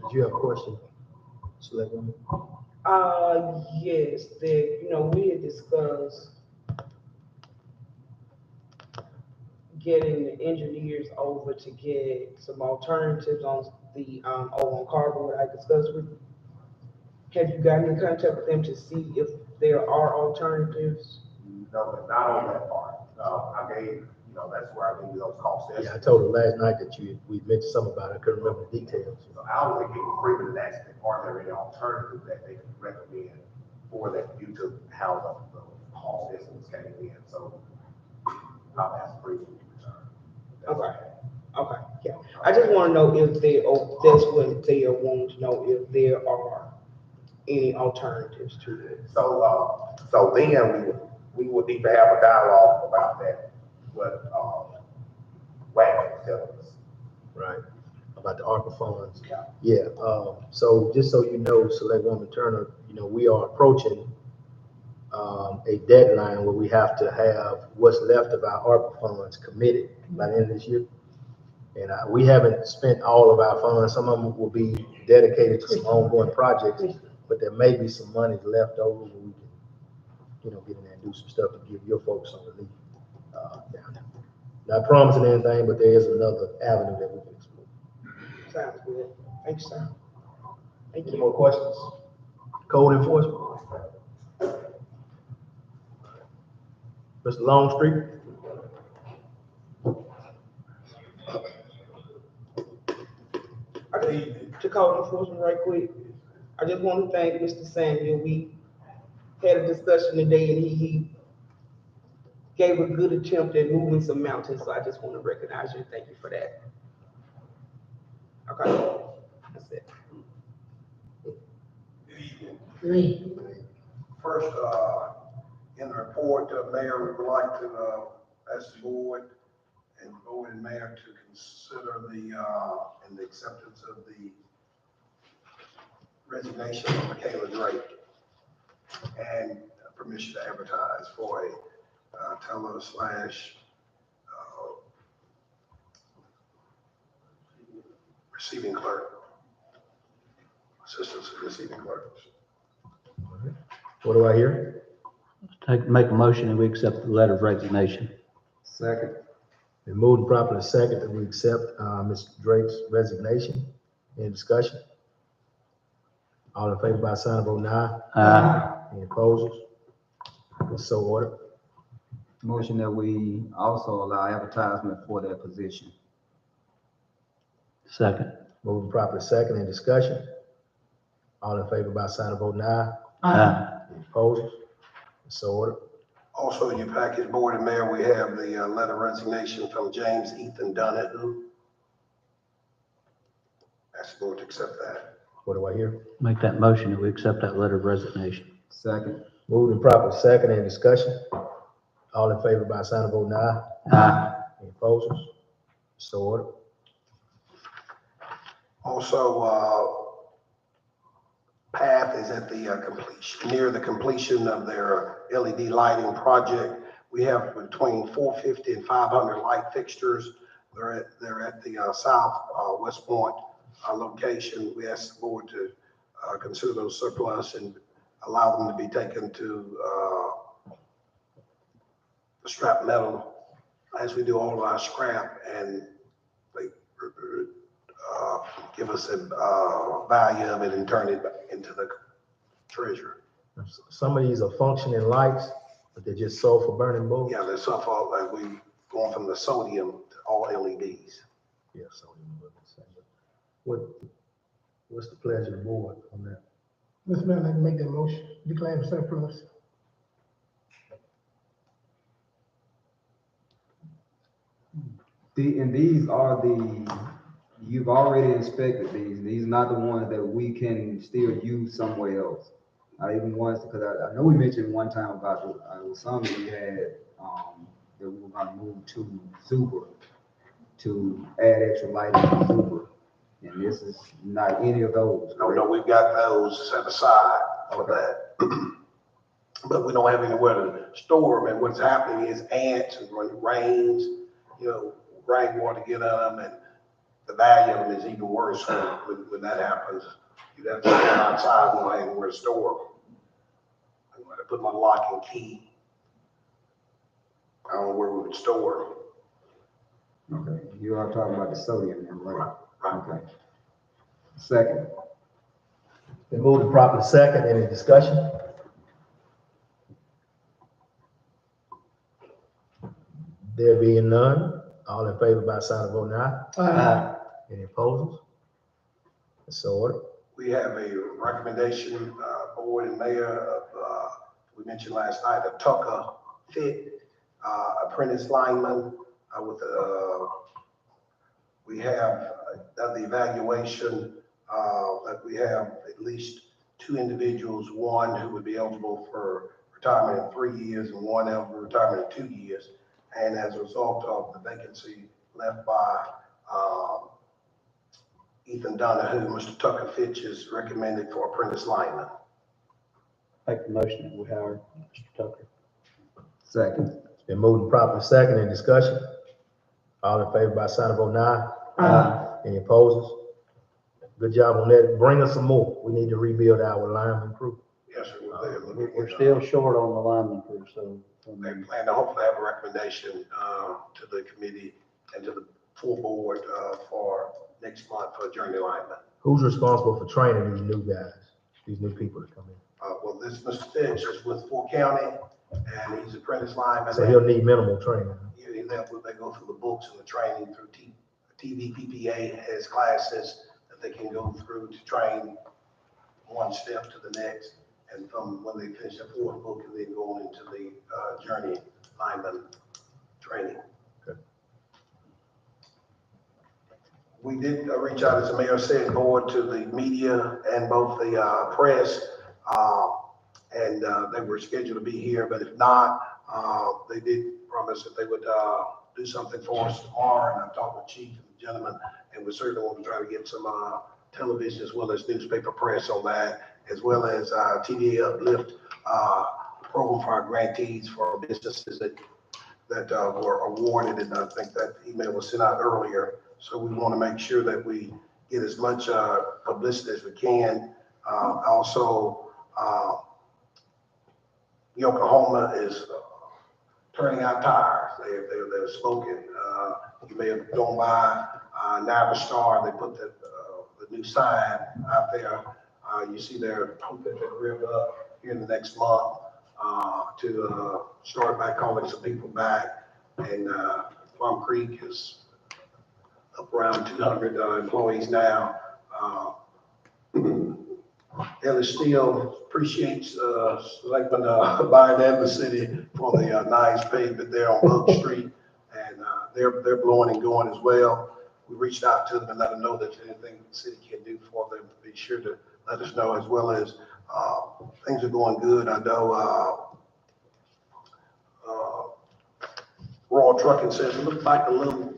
did you have a question? Selectwoman? Yes, we had discussed getting the engineers over to get some alternatives on the, over on Carbon, I discussed with you. Have you gotten in contact with them to see if there are alternatives? No, but not on that part. I gave, that's where I gave you those cost estimates. Yeah, I told her last night that we mentioned something about it. I couldn't remember the details. So I was thinking Freeman and asking, are there any alternatives that they can recommend for that due to how the cost estimates came in? So I'll ask Freeman to return. Okay, yeah. I just want to know if that's what they are wanting to know, if there are any alternatives to it. So then we would need to have a dialogue about that, what Wagner was telling us. Right, about the ARPA funds. Yeah. Yeah, so just so you know, Selectwoman Turner, we are approaching a deadline where we have to have what's left of our ARPA funds committed by the end of this year. And we haven't spent all of our funds. Some of them will be dedicated to some ongoing projects, but there may be some money left over where we can, get in there and do some stuff to give your folks some relief down there. Not promising anything, but there is another avenue that we can explore. Sounds good. Thank you, sir. Thank Any you. more questions? Code enforcement? Mr. Longstreet? To code enforcement right quick, I just want to thank Mr. Samuel. We had a discussion today and he gave a good attempt at moving some mountains, so I just want to recognize you and thank you for that. Okay, that's it. First, in the report, Mayor, we would like to ask the board and board and mayor to consider the acceptance of the resignation of Michaela Drake and permission to advertise for a teller / receiving clerk, assistant receiving clerk. What do I hear? Make a motion and we accept the letter of resignation. Second. Been moved and properly second that we accept Ms. Drake's resignation. Any discussion? All in favor by sign of voting aye. Aye. Any opposers? So ordered. Motion that we also allow advertisement for that position. Second. Moving properly second in discussion. All in favor by sign of voting aye. Aye. Any opposers? So ordered. Also, in your package, Board and Mayor, we have the letter of resignation from James Ethan Donahue. Ask the board to accept that. What do I hear? Make that motion that we accept that letter of resignation. Second. Moving properly second in discussion. All in favor by sign of voting aye. Aye. Any opposers? So ordered. Also, PATH is at the completion, near the completion of their LED lighting project. We have between 450 and 500 light fixtures. They're at the south West Point location. We asked the board to consider those surplus and allow them to be taken to the scrap metal, as we do all of our scrap, and they give us a value of it and turn it into the treasury. Some of these are functioning lights, but they're just sold for burning bulbs. Yeah, there's some fault, like we going from the sodium to all LEDs. Yeah, so what's the pleasure of the board on that? Mr. Mayor, I'd like to make that motion, declare them surplus. And these are you've already inspected these. These are not the ones that we can still use somewhere else. Not even ones, because I know we mentioned one time about some that we had, that we were gonna move to Zuber to add extra lighting to Zuber. And this is not any of those. No, we've got those set aside for that. But we don't have anywhere to store them, and what's happening is ants, and when it rains, rainwater get on them, and the value of them is even worse when that happens. You'd have to put them outside, we don't have anywhere to store them. I'm going to put my lock and key. I don't know where we would store them. Okay, you are talking about the sodium then, right? Right. Okay. Second. Been moved and properly second. Any discussion? There being none, all in favor by sign of voting aye. Aye. Any opposers? So ordered. We have a recommendation, board and mayor of, we mentioned last night, a Tucker Fit, apprentice lineman, we have done the evaluation, that we have at least 2 individuals, one who would be eligible for retirement in 3 years and one eligible for retirement in 2 years. And as a result of the vacancy left by, Ethan Donahue, Mr. Tucker Fitch is recommended for apprentice lineman. Make the motion that we hire Mr. Tucker. Second. It's been moved and properly second. In discussion? All in favor by sign of voting aye. Aye. Any opposers? Good job on that. Bring us some more. We need to rebuild our lineman crew. Yes, sir. We're still short on the lineman crew, so. They plan to hopefully have a recommendation to the committee and to the full board for next month for journey lineman. Who's responsible for training these new guys, these new people that come in? Well, this Mr. Finch is with Fort County, and he's apprentice lineman. So he'll need minimal training. Yeah, they go through the books and the training through TV PPA has classes that they can go through to train one step to the next. And from when they finish the 4th book, and then go on into the journey lineman training. Okay. We did reach out, as the mayor said, board to the media and both the press, and they were scheduled to be here, but if not, they did promise that they would do something for us tomorrow, and I've talked with Chief and the gentleman, and we certainly want to try to get some television as well as newspaper press on that, as well as TVA Uplift program for our grantees for our businesses that were awarded, and I think that email was sent out earlier. So we want to make sure that we get as much publicity as we can. Also, Yokohama is turning out tires. They're smoking. You may have gone by Navistar. They put the new sign out there You see they're hoping to rip up here in the next month to start back calling some people back. And Plum Creek is up around 200 employees now. Ellis Steel appreciates Selectman Biden and the city for the nice pavement there on Oak Street, and they're blowing and going as well. We reached out to them and let them know that anything the city can do for them, be sure to let us know, as well as things are going good. I know Royal Trucking says it looks like a little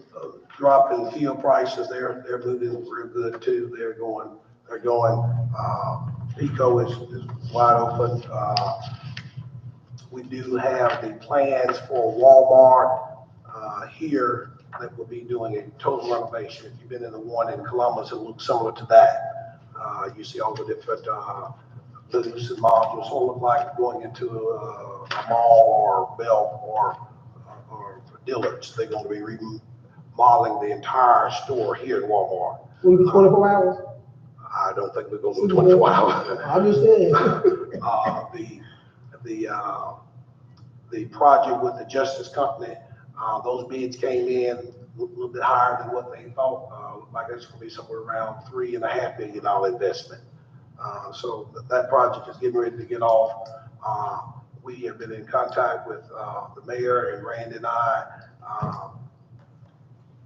drop in fuel prices. They're moving real good too. They're going. Pico is wide open. We do have the plans for Walmart here that will be doing a total renovation. If you've been in the one in Columbus, it looks similar to that. You see all the different booths and modules. So it look like going into a mall or Belk or Dillard's. They're going to be remodeling the entire store here in Walmart. Will it be 24 hours? I don't think we're going to go 24 hours. I'm just saying. The project with the Justice Company, those bids came in a little bit higher than what they thought. Looked like it's going to be somewhere around $3.5 million investment. So that project is getting ready to get off. We have been in contact with the mayor and Randy and I,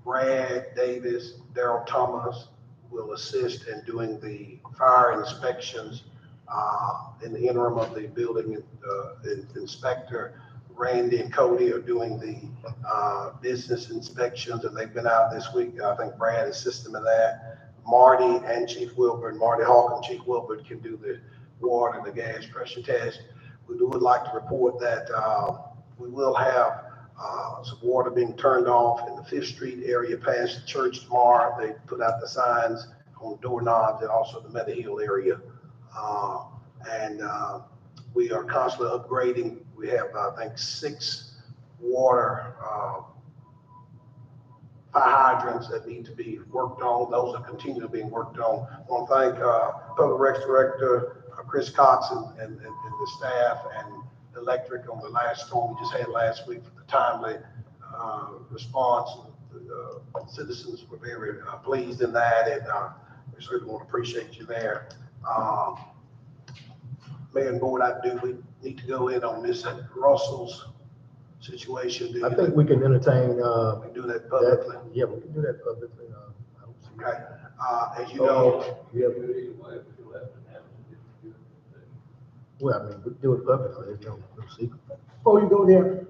Brad Davis, Daryl Thomas will assist in doing the fire inspections in the interim of the building inspector. Randy and Cody are doing the business inspections, and they've been out this week. I think Brad assisted them in that. Marty and Chief Wilbur, Marty Hawk and Chief Wilbur can do the water and the gas pressure test. We would like to report that we will have some water being turned off in the 5th Street area past the church tomorrow. They put out the signs on doorknobs, and also the Meta Hill area. We are constantly upgrading. We have, I think, 6 water fire hydrants that need to be worked on. Those are continually being worked on. I want to thank Public Works Director Chris Cox and the staff and electric on the last storm we just had last week for the timely response. Citizens were very pleased in that, and we certainly want to appreciate you there. Mayor and board, we need to go in on Miss Russell's situation. I think we can entertain, We can do that publicly. yeah, we can do that publicly. Okay. As you know, Yeah. Well, I mean, we do it publicly, there's no secret. Before you go there,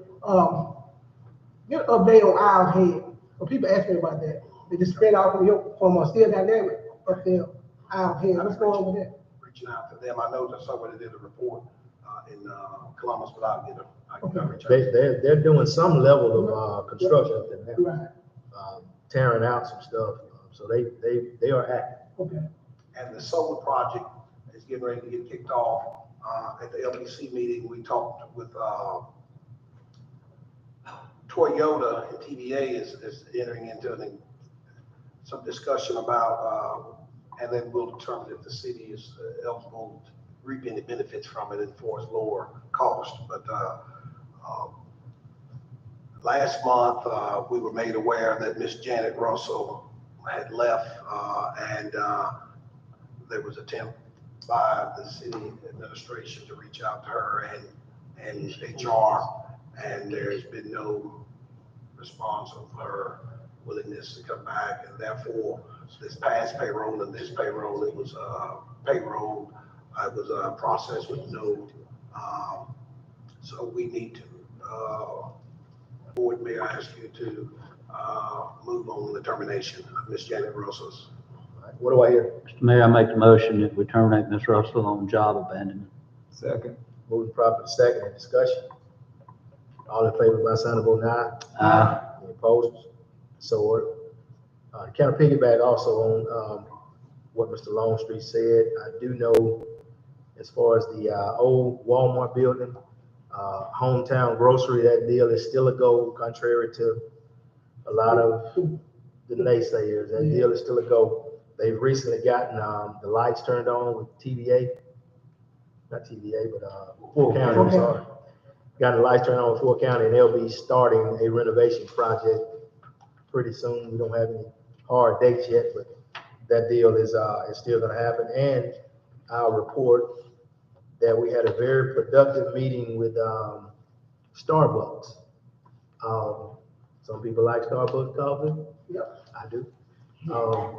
get an update on Isle Head. When people ask me about that, they just spread out from Steel Dynamic up there, Isle Head. What's going on with that? reaching out to them. I know that somebody did a report in Columbus, but I'll get a reach out. They're doing some level of construction up there now. Right. Tearing out some stuff, so they are active. Okay. And the solar project is getting ready to get kicked off. At the LPC meeting, we talked with Toyota, and TVA is entering into some discussion about, and then we'll determine if the city is eligible to reap any benefits from it and for its lower cost. But last month, we were made aware that Miss Janet Russell had left, and there was an attempt by the city administration to reach out to her and HR, and there's been no response of her willingness to come back, and therefore this past payroll and this payroll, it was payroll, it was a process with no, so we need to, board may I ask you to move on the termination of Ms. Janet Russell's. What do I hear? Mr. Mayor, I make the motion that we terminate Ms. Russell on job abandonment. Second. Moving properly second, any discussion? All in favor by sign of vote aye. Aye. Any opposed? So ordered. Kind of piggyback also on what Mr. Longstreet said. I do know as far as the old Walmart building, hometown grocery, that deal is still a go, contrary to a lot of the naysayers. That deal is still a go. They've recently gotten, the lights turned on with TVA, not TVA, but, Full County, I'm sorry. Got the lights turned on with Full County, and they'll be starting a renovation project pretty soon. We don't have any hard dates yet, but that deal is still gonna happen. And I'll report that we had a very productive meeting with, Starbucks. Some people like Starbucks coffee. Yep. I do.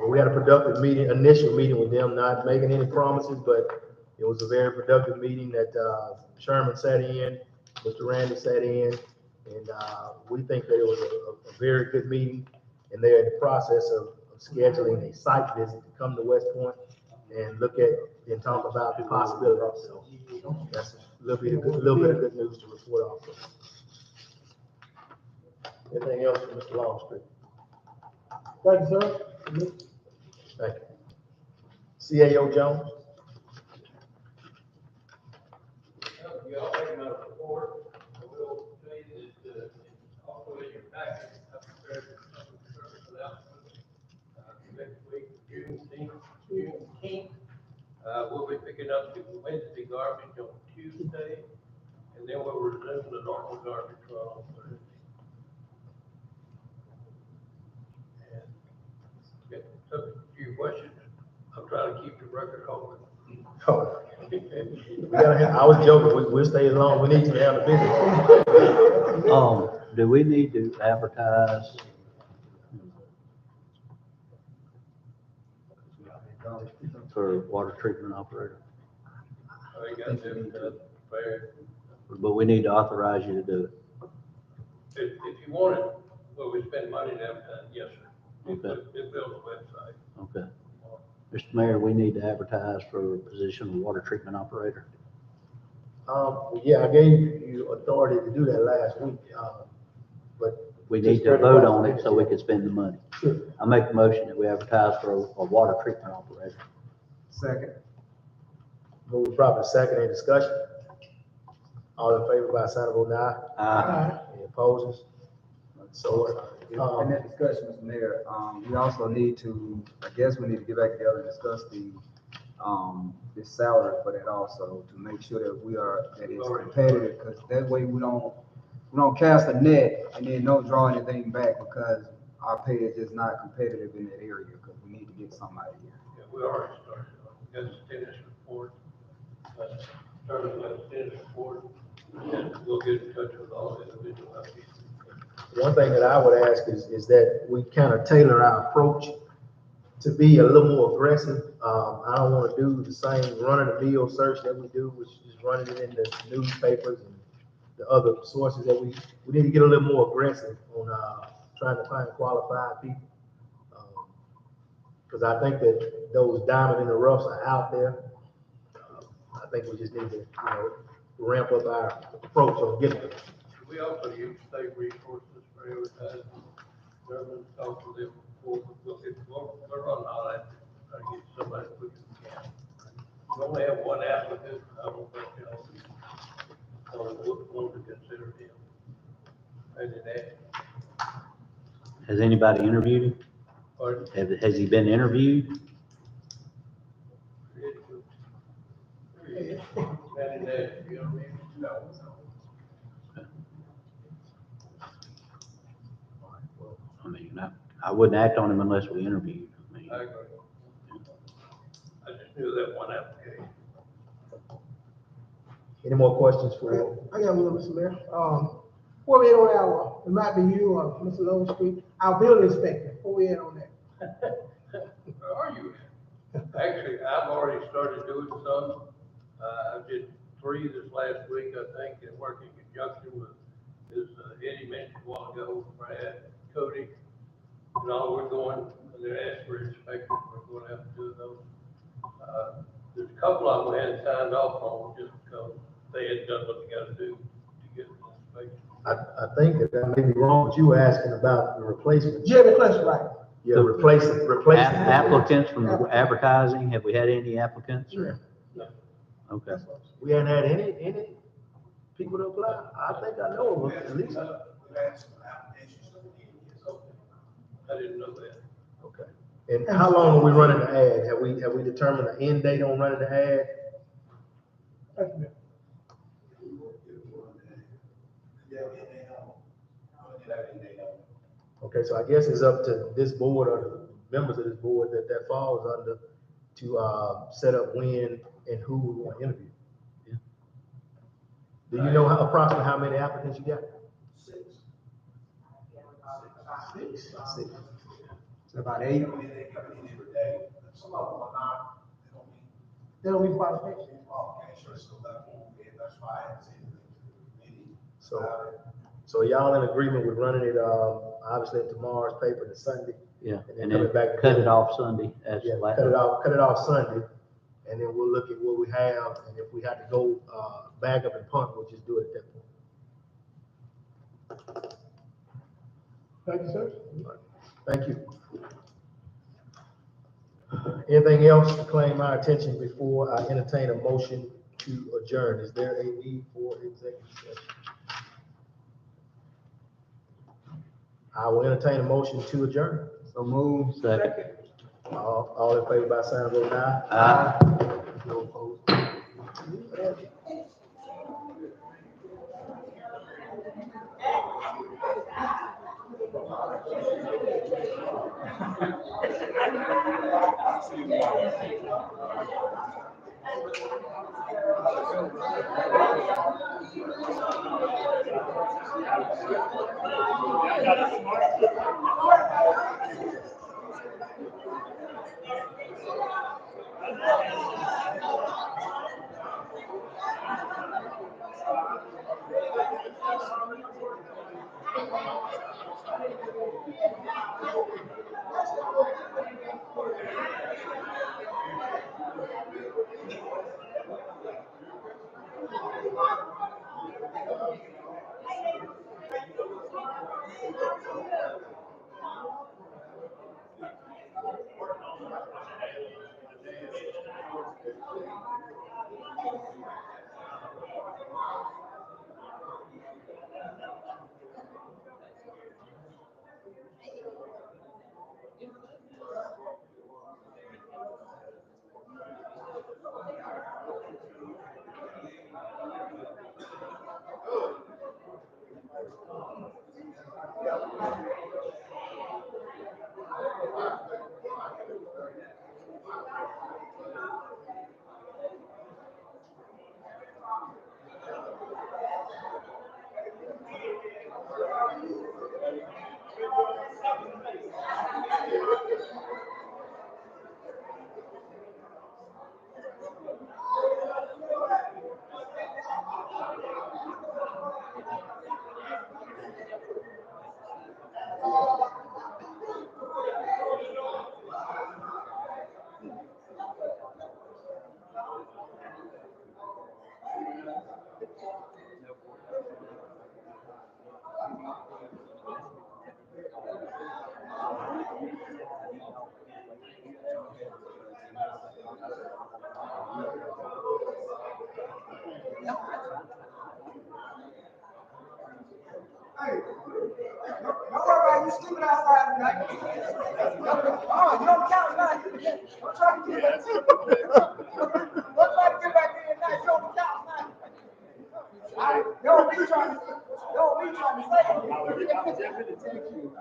We had a productive meeting, initial meeting with them, not making any promises, but it was a very productive meeting that, Sherman sat in, Mr. Randy sat in, and, we think that it was a very good meeting. And they're in the process of scheduling a site visit to come to West Point and look at and talk about the possibilities. So that's a little bit of good news to report off. Anything else from Mr. Longstreet? Thank you, sir. Thank you. CAO Jones? You all taking a report, I will say that, also in your package, I prepared a public service announcement, next week, Juneteenth. We'll be picking up the Wednesday garbage on Tuesday, and then we'll resume the normal garbage run on Thursday. And get subject to your questions, I'm trying to keep the record open. Oh, I was joking. We'll stay as long as we need to have the business. Do we need to advertise? For water treatment operator? I got them, fair. But we need to authorize you to do it. If you want it, well, we spend money to advertise, yes, sir. Okay. It builds a website. Okay. Mr. Mayor, we need to advertise for a position of water treatment operator. Yeah, I gave you authority to do that last week, but. We need to vote on it so we can spend the money. Sure. I make the motion that we advertise for a water treatment operator. Second. Move properly second, any discussion? All in favor by sign of vote aye. Any opposers? So, In that discussion, Mr. Mayor, we also need to, I guess we need to get back together and discuss the salary for that also, to make sure that it's competitive, because that way we don't cast a net and then don't draw anything back, because our pay is just not competitive in that area, because we need to get somebody here. Yeah, we already started. We got the tennis report. Started with the tennis report, and we'll get in touch with all the individual people. one thing that I would ask is that we kind of tailor our approach to be a little more aggressive. I don't want to do the same run-of-the-mill search that we do, which is running it in the newspapers and the other sources that we need to get a little more aggressive on trying to find qualified people. Because I think that those diamond in the roughs are out there. I think we just need to, ramp up our approach on getting them. We also use state resources for advertising. Government talk to them before we're running all that, try to get somebody as quick as we can. We only have one applicant, I don't think, so we'll want to consider him. And that. Has anybody interviewed him? Pardon? Has he been interviewed? And that, you know, no. I mean, I wouldn't act on him unless we interviewed. I mean, I agree. I just knew that one application. Any more questions for? I got one, Mr. Mayor. Where we at on our, it might be you or Mr. Longstreet, our building inspector, where we at on that? Where are you? Actually, I've already started doing some. I did 3 this last week, I think, and working in conjunction with, as Eddie mentioned a while ago, Brad, Cody. And all we're going, and they're asking for inspections, we're going to have to do those. There's a couple of them we hadn't signed off on just because they hadn't done what they got to do to get the inspection. I think that may be wrong, but you were asking about the replacement. Jeremy Clutch, right? Yeah, replacing. Applicants from advertising, have we had any applicants? Yeah. Okay. We hadn't had any people to apply. I think I know of at least. I didn't know that. Okay. And how long are we running the ad? Have we determined an end date on running the ad? Okay, so I guess it's up to this board or the members of this board that falls under to set up when and who we want to interview. Yeah. Do you know approximately how many applicants you got? Six. So about 8. Some of them are not, They don't meet qualifications. so that's why I haven't seen anything. So y'all in agreement with running it, obviously in tomorrow's paper to Sunday? Yeah, And then and coming then back cut again. it off Sunday as Yeah, last. cut it off Sunday, and then we'll look at what we have, and if we have to go, back up and punt, we'll just do it at that point. Thank you, sir. Thank you. Anything else to claim my attention before I entertain a motion to adjourn? Is there a need for executive session? I will entertain a motion to adjourn. So move. Second. All in favor by sign of vote aye. Aye. No opposed. Don't worry about you sleeping outside tonight. Oh, you don't count tonight. Don't try to get back. Don't try to get back in tonight. You don't count tonight. Don't be trying to say it. I was just going to text you.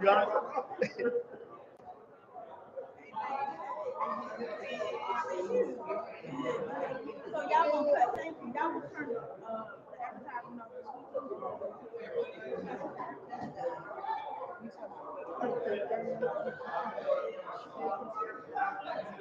Got it. So y'all gonna cut, thank you, y'all will turn the advertisement on.